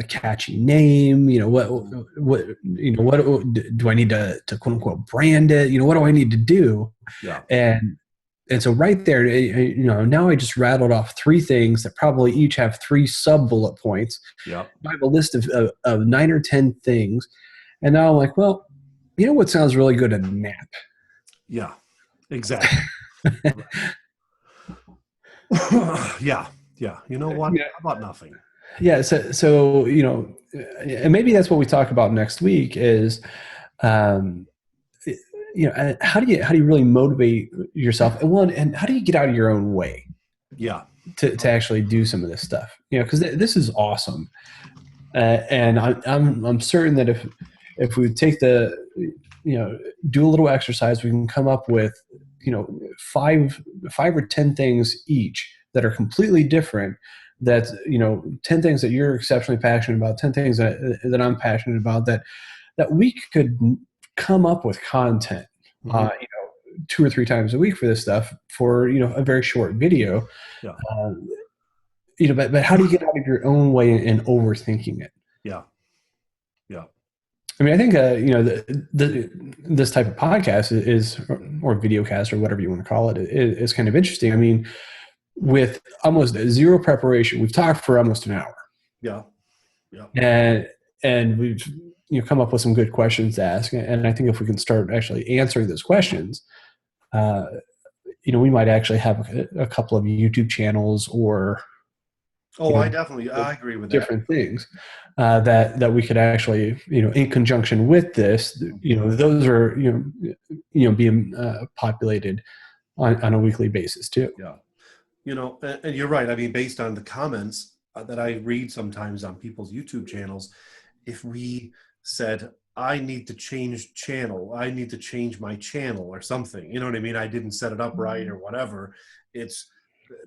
catchy name? What do I need to quote unquote brand it? What do I need to do? Yeah. And so right there, now I just rattled off 3 things that probably each have 3 sub bullet points. Yeah. I have a list of 9 or 10 things. And now I'm like, well, what sounds really good? A nap. Yeah, exactly. Yeah. You know what? Yeah. How about nothing? Yeah. So, and maybe that's what we talk about next week is, how do you really motivate yourself? And how do you get out of your own way? Yeah. To actually do some of this stuff, because this is awesome. And I'm certain that if we take do a little exercise, we can come up with, 5 or 10 things each that are completely different. That's 10 things that you're exceptionally passionate about, 10 things that I'm passionate about, that we could come up with content, 2 or 3 times a week for this stuff for, a very short video. Yeah. But how do you get out of your own way and overthinking it? Yeah. Yeah. I mean, I think, this type of podcast is, or videocast or whatever you want to call it, is kind of interesting. I mean, with almost 0 preparation, we've talked for almost an hour. Yeah. Yeah. And we've, come up with some good questions to ask. And I think if we can start actually answering those questions, we might actually have a couple of YouTube channels or, I agree with different things that we could actually, in conjunction with this, those are, being populated on a weekly basis too. Yeah. And you're right. I mean, based on the comments that I read sometimes on people's YouTube channels, if we said, I need to change channel, I need to change my channel or something, you know what I mean? I didn't set it up right or whatever.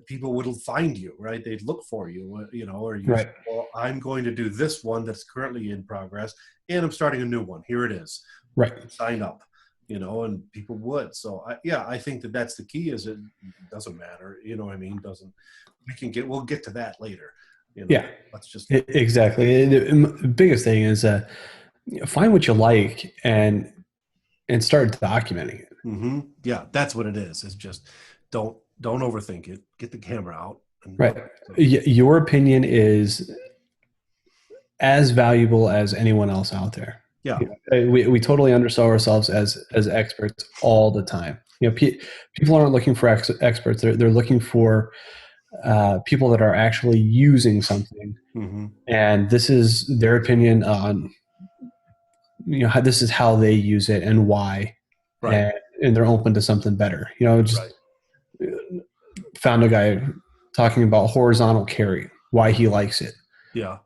People would find you, right? They'd look for you, or you right. say, well, I'm going to do this one that's currently in progress and I'm starting a new one. Here it is. Right. Sign up, and people would. So I think that's the key is it doesn't matter. You know what I mean? We'll get to that later, Yeah, let's just, exactly. The biggest thing is find what you like and start documenting it. yeah, that's what it is. It's just don't overthink it. Get the camera out and Right. so, Your opinion is as valuable as anyone else out there. yeah, We totally undersell ourselves as experts all the time. People aren't looking for experts. They're looking for people that are actually using something, hmm and this is their opinion on this is how they use it and why, right, and they're open to something better. Just right, found a guy talking about horizontal carry, why he likes it. yeah,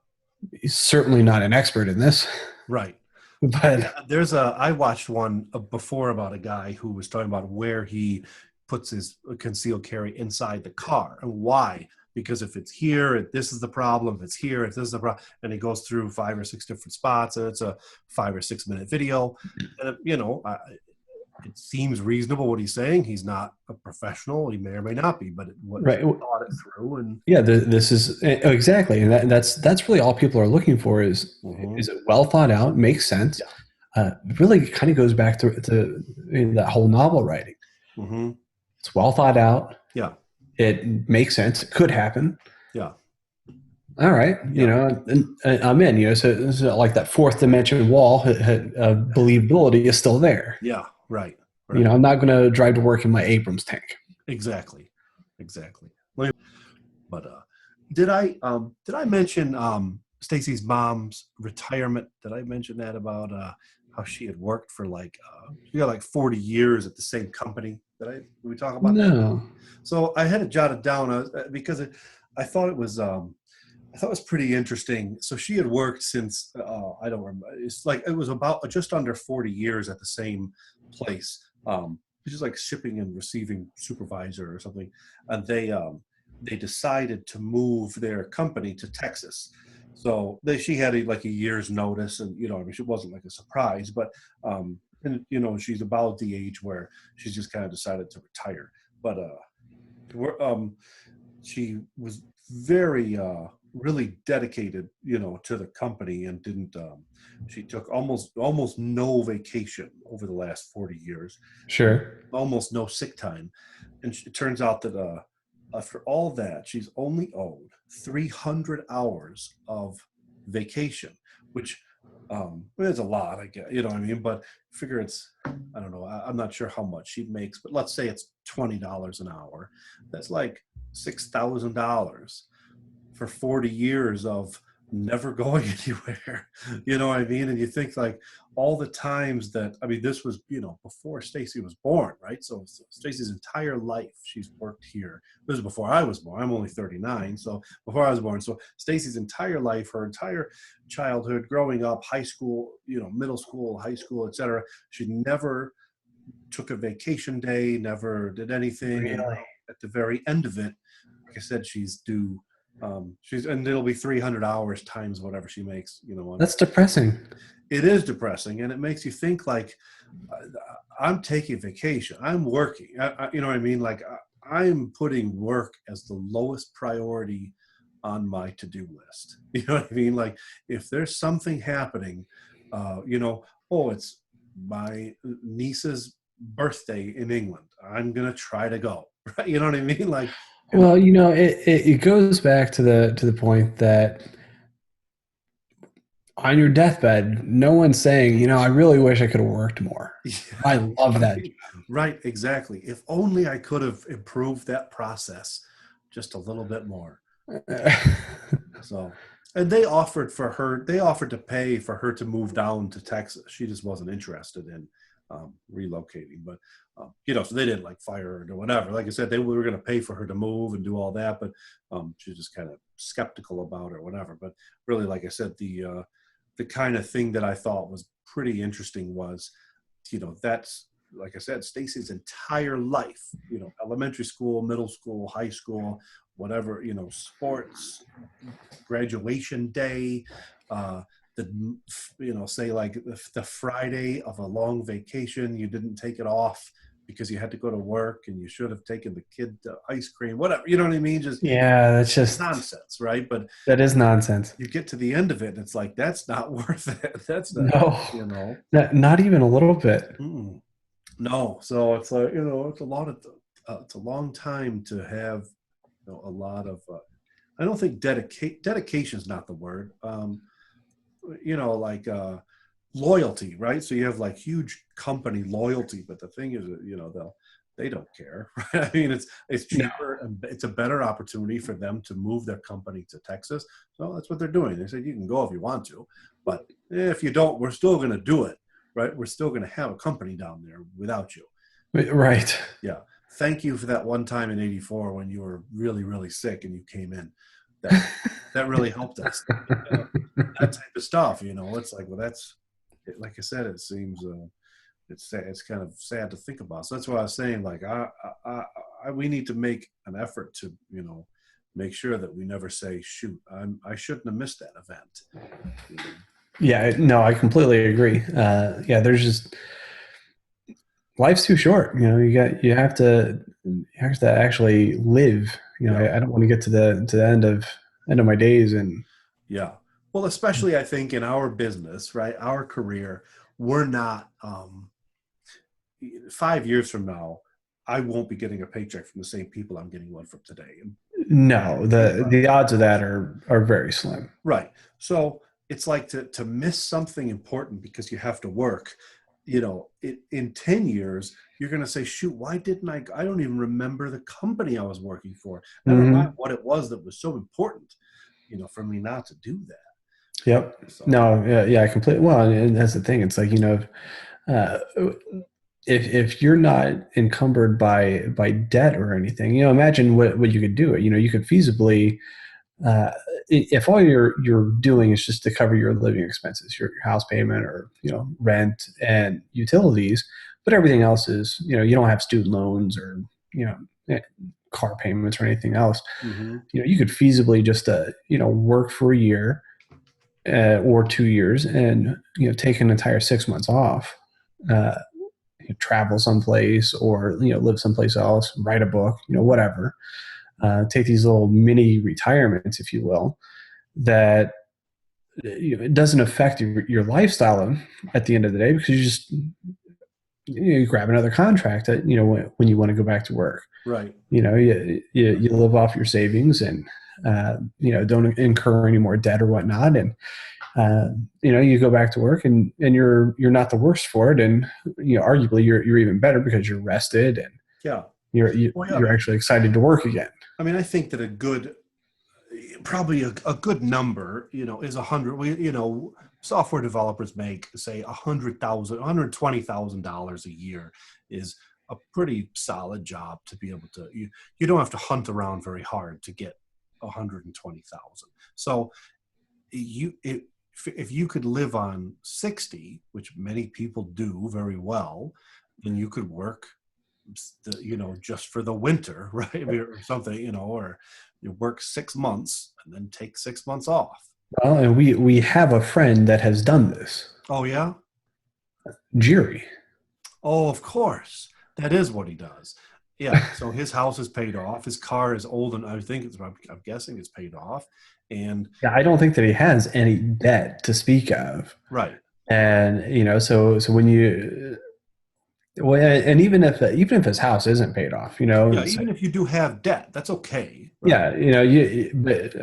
He's certainly not an expert in this, right. but Yeah, I watched one before about a guy who was talking about where he puts his concealed carry inside the car and why. Because if it's here, this is the problem. If it's here, if this is the problem, and he goes through 5 or 6 different spots, and it's a 5 or 6 minute video. And it seems reasonable what he's saying. He's not a professional. He may or may not be, but what he right. thought it through, and Yeah, this is exactly, and that's really all people are looking for is it well thought out, makes sense. yeah, It really kind of goes back to that whole novel writing. mm-hmm. It's well thought out. Yeah, It makes sense. It could happen. yeah, All right, yeah, and I'm in. So like that fourth dimension wall, believability is still there. yeah, right, right. I'm not going to drive to work in my Abrams tank. Exactly. Exactly. But did I mention Stacy's mom's retirement? Did I mention that about how she had worked for she got like 40 years at the same company? Did we talk about that? No, So I had it jotted down because I thought it was I thought it was pretty interesting. So she had worked since I don't remember. It's like it was about just under 40 years at the same place. Which is like shipping and receiving supervisor or something, and they decided to move their company to Texas. So she had like a year's notice, and I mean, it wasn't like a surprise, but and she's about the age where she's just kind of decided to retire. But we're, she was very really dedicated to the company and didn't she took almost no vacation over the last 40 years, sure. almost no sick time, and it turns out that after all that she's only owed 300 hours of vacation, which it's a lot, I guess, what I mean, but figure it's, I don't know, I'm not sure how much she makes, but let's say it's $20 an hour. That's like $6,000 for 40 years of never going anywhere. You know what I mean? And you think like all the times that, I mean, this was, before Stacy was born, right? So Stacy's entire life, she's worked here. This is before I was born. I'm only 39. So before I was born. So Stacy's entire life, her entire childhood, growing up, high school, middle school, high school, etc. She never took a vacation day, never did anything. And Really? at the very end of it, like I said, she's due. And it'll be 300 hours times whatever she makes. That's depressing. It is depressing, and it makes you think like, I'm taking vacation, I'm working. You know what I mean? Like I'm putting work as the lowest priority on my to-do list. You know what I mean? Like if there's something happening, it's my niece's birthday in England, I'm gonna try to go. Right? You know what I mean? Like. Well, it goes back to the point that on your deathbed, no one's saying, I really wish I could have worked more. Yeah, I love that. right, exactly. If only I could have improved that process just a little bit more. So, and they offered to pay for her to move down to Texas. She just wasn't interested in relocating. But, so they didn't like fire her or whatever. Like I said, they were going to pay for her to move and do all that. But she was just kind of skeptical about it or whatever. But really, like I said, the kind of thing that I thought was pretty interesting was, that's, like I said, Stacy's entire life, elementary school, middle school, high school, whatever, sports, graduation day, say like the Friday of a long vacation, you didn't take it off because you had to go to work and you should have taken the kid to ice cream, whatever. You know what I mean? Just Yeah, that's just nonsense, right? But that is nonsense. you get to the end of it, and it's like that's not worth it. That's not, No, you know. not even a little bit. Mm. No, so it's like it's a lot of it's a long time to have a lot of. I don't think dedication is not the word. Like loyalty, right? So you have like huge company loyalty, but the thing is, they don't care, right? I mean, it's No. cheaper and it's a better opportunity for them to move their company to Texas. So that's what they're doing. They said you can go if you want to, but if you don't, we're still going to do it, right? We're still going to have a company down there without you. Right. Yeah. Thank you for that one time in '84 when you were really, really sick and you came in. That really helped us. That type of stuff, it's like, well, like I said, it seems it's sad, it's kind of sad to think about. So that's why I was saying, like, we need to make an effort to, make sure that we never say, shoot, I shouldn't have missed that event. Yeah, no, I completely agree. Yeah, there's just life's too short. You have to actually live. Yeah. I don't want to get to the end of my days and Yeah. Well, especially I think in our business, right? Our career, we're not 5 years from now, I won't be getting a paycheck from the same people I'm getting one from today. no, the odds of that are very slim. Right. So it's like to miss something important because you have to work, in 10 years, you're going to say, shoot, why didn't I don't even remember the company I was working for. Never mind Mm-hmm. what it was that was so important, for me not to do that. Yep. So, No. Yeah. I completely. Well, and that's the thing. It's like uh, if you're not encumbered by debt or anything, imagine what you could do. You could feasibly, if all you're doing is just to cover your living expenses, your house payment or rent and utilities, but everything else is you don't have student loans or you know eh, car payments or anything else. mhm. You could feasibly just work for a year or 2 years and take an entire 6 months off. Uh, Travel someplace or live someplace else, write a book, whatever. Take these little mini retirements, if you will, that it doesn't affect your lifestyle at the end of the day because you grab another contract that when you want to go back to work. Right. You live off your savings and don't incur any more debt or whatnot, and you go back to work and you're not the worst for it, and arguably you're even better because you're rested and Yeah. Well, yeah. you're actually excited to work again. I mean, I think that probably a good number, is 100. Software developers make, say, $120,000 a year is a pretty solid job to be able to. You don't have to hunt around very hard to get 120,000. So if you could live on 60, which many people do very well, then you could work just for the winter, right? Or something, or you work 6 months and then take 6 months off. Well, and we have a friend that has done this, Oh, yeah. Jiri. Oh, of course. That is what he does. Yeah. So his house is paid off. His car is old, and I think I'm guessing it's paid off. And Yeah, I don't think that he has any debt to speak of. right. And so when you well, and even if his house isn't paid off, Yeah. it's Even if you do have debt, that's okay. Right? yeah, but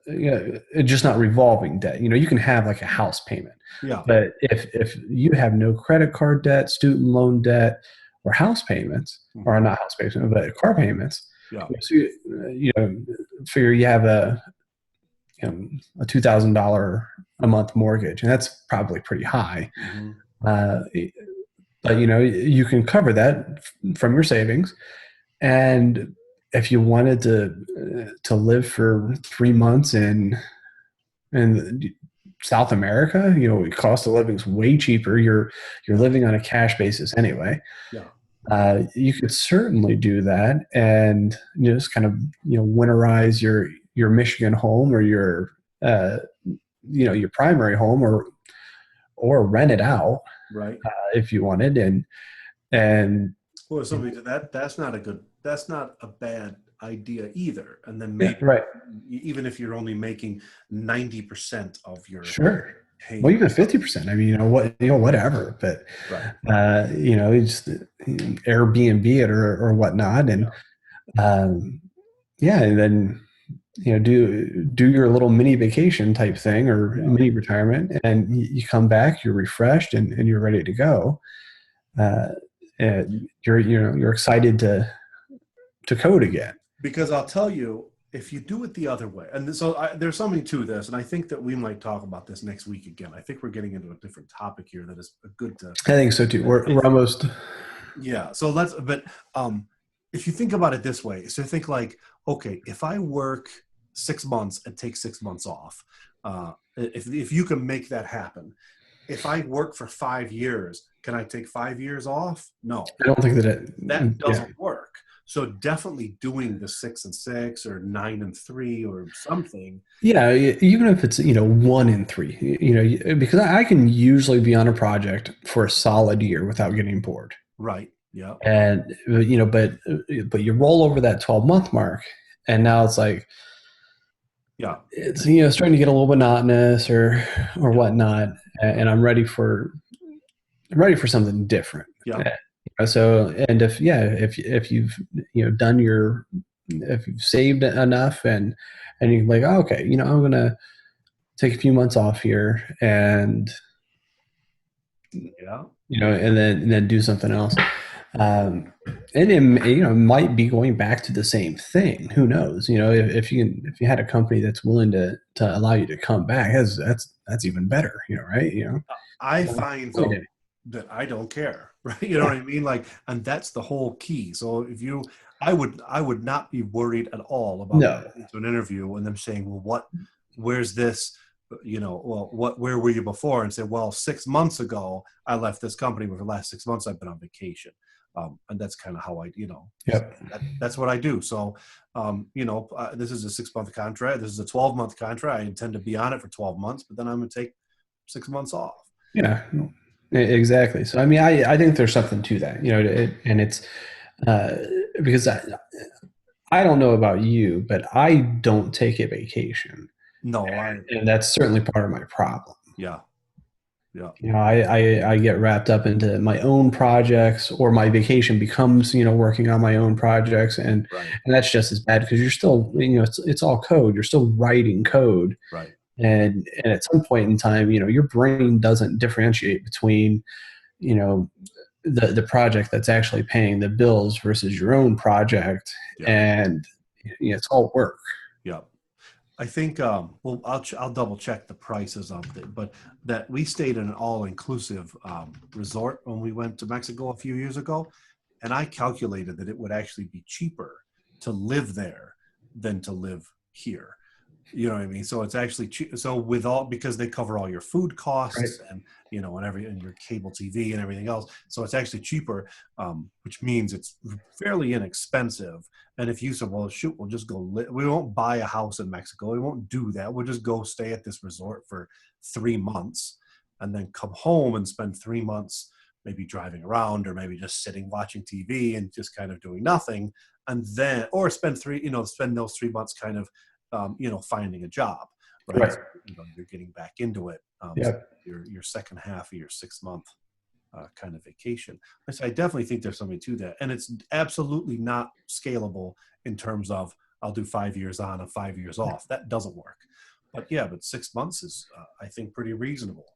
it's just not revolving debt. You can have like a house payment, Yeah. but if you have no credit card debt, student loan debt, or house payments, or not house payments, but car payments, Yeah. so figure you have a $2,000 a month mortgage, and that's probably pretty high. Mm-hmm. But you can cover that from your savings, and if you wanted to live for 3 months in South America, cost of living is way cheaper. You're living on a cash basis anyway. Yeah. You could certainly do that, and just kind of winterize your Michigan home or your your primary home, or rent it out Right. if you wanted, and Or somebody that's not a bad idea either. And then Yeah, maybe right. even if you're only making 90% of your Sure. Well, pay. even 50%. I mean, whatever. But Right. just Airbnb it or whatnot, and Yeah. yeah, and then do your little mini vacation type thing or Yeah. mini retirement, and you come back, you're refreshed, and you're ready to go. Uh, and you're excited to code again. Because I'll tell you, if you do it the other way, and so there's something to this, and I think that we might talk about this next week again. I think we're getting into a different topic here that is good to. I think so too. We're almost. Yeah. So but if you think about it this way, so think like, okay, if I work 6 months and take 6 months off, if you can make that happen, if I work for 5 years, can I take 5 years off? No, I don't think that that yeah. doesn't work. So definitely doing the 6 and 6 or 9 and 3 or something. Yeah, even if it's 1 in 3, because I can usually be on a project for a solid year without getting bored, Right. Yeah. and but you roll over that 12-month mark, and now it's like Yeah. it's starting to get a little monotonous or Yeah. whatnot, and I'm ready for something different. Yeah. So, and if you've done if you've saved enough, and you're like, oh, okay, I'm gonna take a few months off here, and Yeah. and then do something else. And it might be going back to the same thing. Who knows? If you had a company that's willing to allow you to come back, that's even better. Right? I So, find though that I don't care, right? You know yeah. what I mean? Like, and that's the whole key. So I would not be worried at all about No. going into an interview and them saying, well, where's this? Well, where were you before? And say, well, 6 months ago, I left this company, but for the last 6 months, I've been on vacation. And that's kind of how Yep. that's what I do. So, this is a 6 month contract. This is a 12-month contract. I intend to be on it for 12 months, but then I'm going to take 6 months off. Yeah. Exactly. So I mean, I think there's something to that. And it's uh, because I don't know about you, but I don't take a vacation, No, and that's certainly part of my problem. yeah, yeah, I get wrapped up into my own projects, or my vacation becomes working on my own projects, and right, and that's just as bad because you're still it's all code. You're still writing code, right. and at some point in time, your brain doesn't differentiate between you know the project that's actually paying the bills versus your own project, Yeah, and it's all work. yeah. I think, well, I'll double check the prices of it, but that we stayed in an all-inclusive resort when we went to Mexico a few years ago, and I calculated that it would actually be cheaper to live there than to live here. You know what I mean? So it's actually cheap. So because they cover all your food Right. costs and and your cable TV and everything else. So it's actually cheaper, which means it's fairly inexpensive. And if you said, well, shoot, we'll just go we won't buy a house in Mexico. We won't do that. We'll just go stay at this resort for 3 months and then come home and spend 3 months maybe driving around or maybe just sitting watching TV and just kind of doing nothing. And then, or spend those 3 months kind of finding a job, right? Right. So, you're getting back into it. So Yep. your second half of your 6 month kind of vacation. I definitely think there's something to that, and it's absolutely not scalable in terms of I'll do 5 years on and 5 years off. That doesn't work. But yeah, but 6 months is I think pretty reasonable.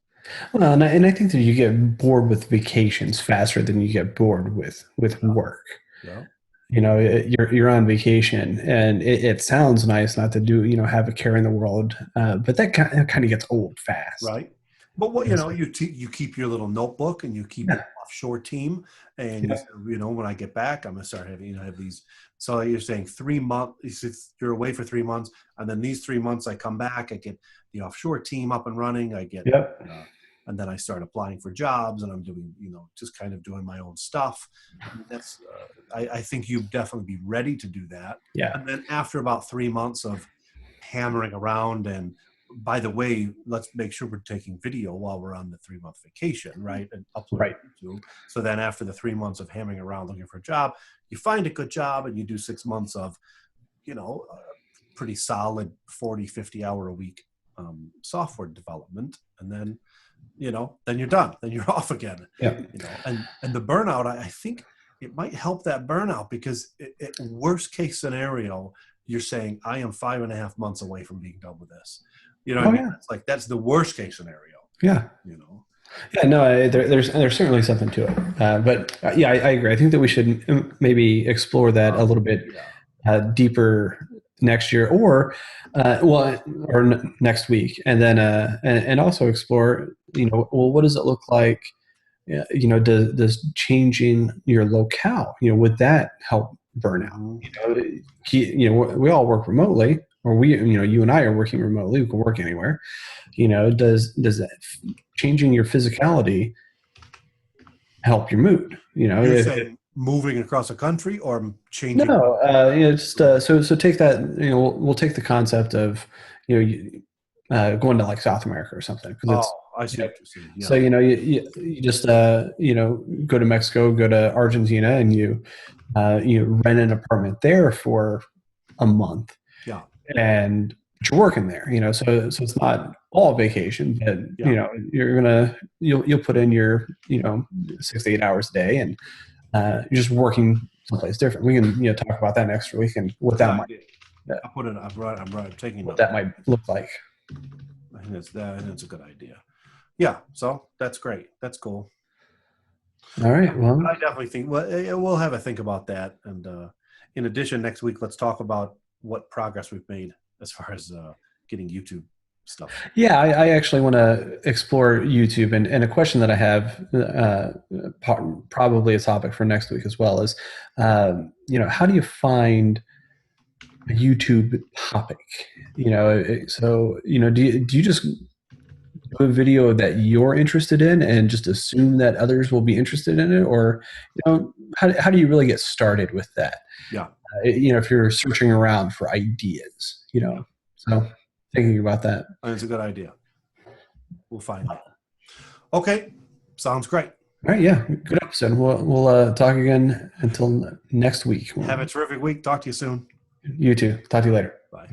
Well, and I think that you get bored with vacations faster than you get bored with Yeah, work. yeah, You're on vacation, and it sounds nice not to do have a care in the world, but that kind of gets old fast. right. But what Yes. you keep your little notebook and you keep your Yeah. offshore team, and you say, Yep. when I get back, I'm gonna start having have these. So you're saying 3 months. You're away for 3 months, and then these 3 months I come back, I get the offshore team up and running. I get, Yep. and then I start applying for jobs, and I'm doing just kind of doing my own stuff. And that's I think you'd definitely be ready to do that. Yeah. And then after about 3 months of hammering around and by the way, let's make sure we're taking video while we're on the 3-month vacation, right? And upload Right. it to YouTube. So then after the 3 months of hammering around looking for a job, you find a good job and you do 6 months of, pretty solid 40, 50 hour a week software development. And then, then you're done. Then you're off again. Yeah. And the burnout, I think it might help that burnout because worst case scenario, you're saying, I am 5.5 months away from being done with this. You know what I mean? Yeah. It's like, that's the worst case scenario. Yeah. Yeah, no, there's certainly something to it. But yeah, I agree. I think that we should maybe explore that a little bit deeper next year, or next week, and then and also explore, well, what does it look like? Does changing your locale, would that help burnout? We all work remotely, or you and I are working remotely. We can work anywhere. Does that changing your physicality help your mood? You're saying moving across the country or changing? No, just so take that. We'll take the concept of going to like South America or something. I see what you're saying. Yeah. So you just go to Mexico, go to Argentina, and you rent an apartment there for a month. Yeah. And you're working there, so it's not all vacation, but you'll put in your 6 to 8 hours a day, and you're just working someplace different. We can talk about that next week and what that might. I put it. I'm right. I'm taking what that might look like. I think that's a good idea. Yeah. So that's great. That's cool. All right. Well, I definitely think we'll have a think about that. And in addition, next week, let's talk about what progress we've made as far as getting YouTube stuff. Yeah, I actually want to explore YouTube, and a question that I have, probably a topic for next week as well, is, how do you find a YouTube topic? So do you just do a video that you're interested in and just assume that others will be interested in it, or how do you really get started with that? Yeah. If you're searching around for ideas, so thinking about that. That's a good idea. We'll find that. Okay. Sounds great. All right. Yeah. Good episode. We'll talk again until next week. Have a terrific week. Talk to you soon. You too. Talk to you later. Bye.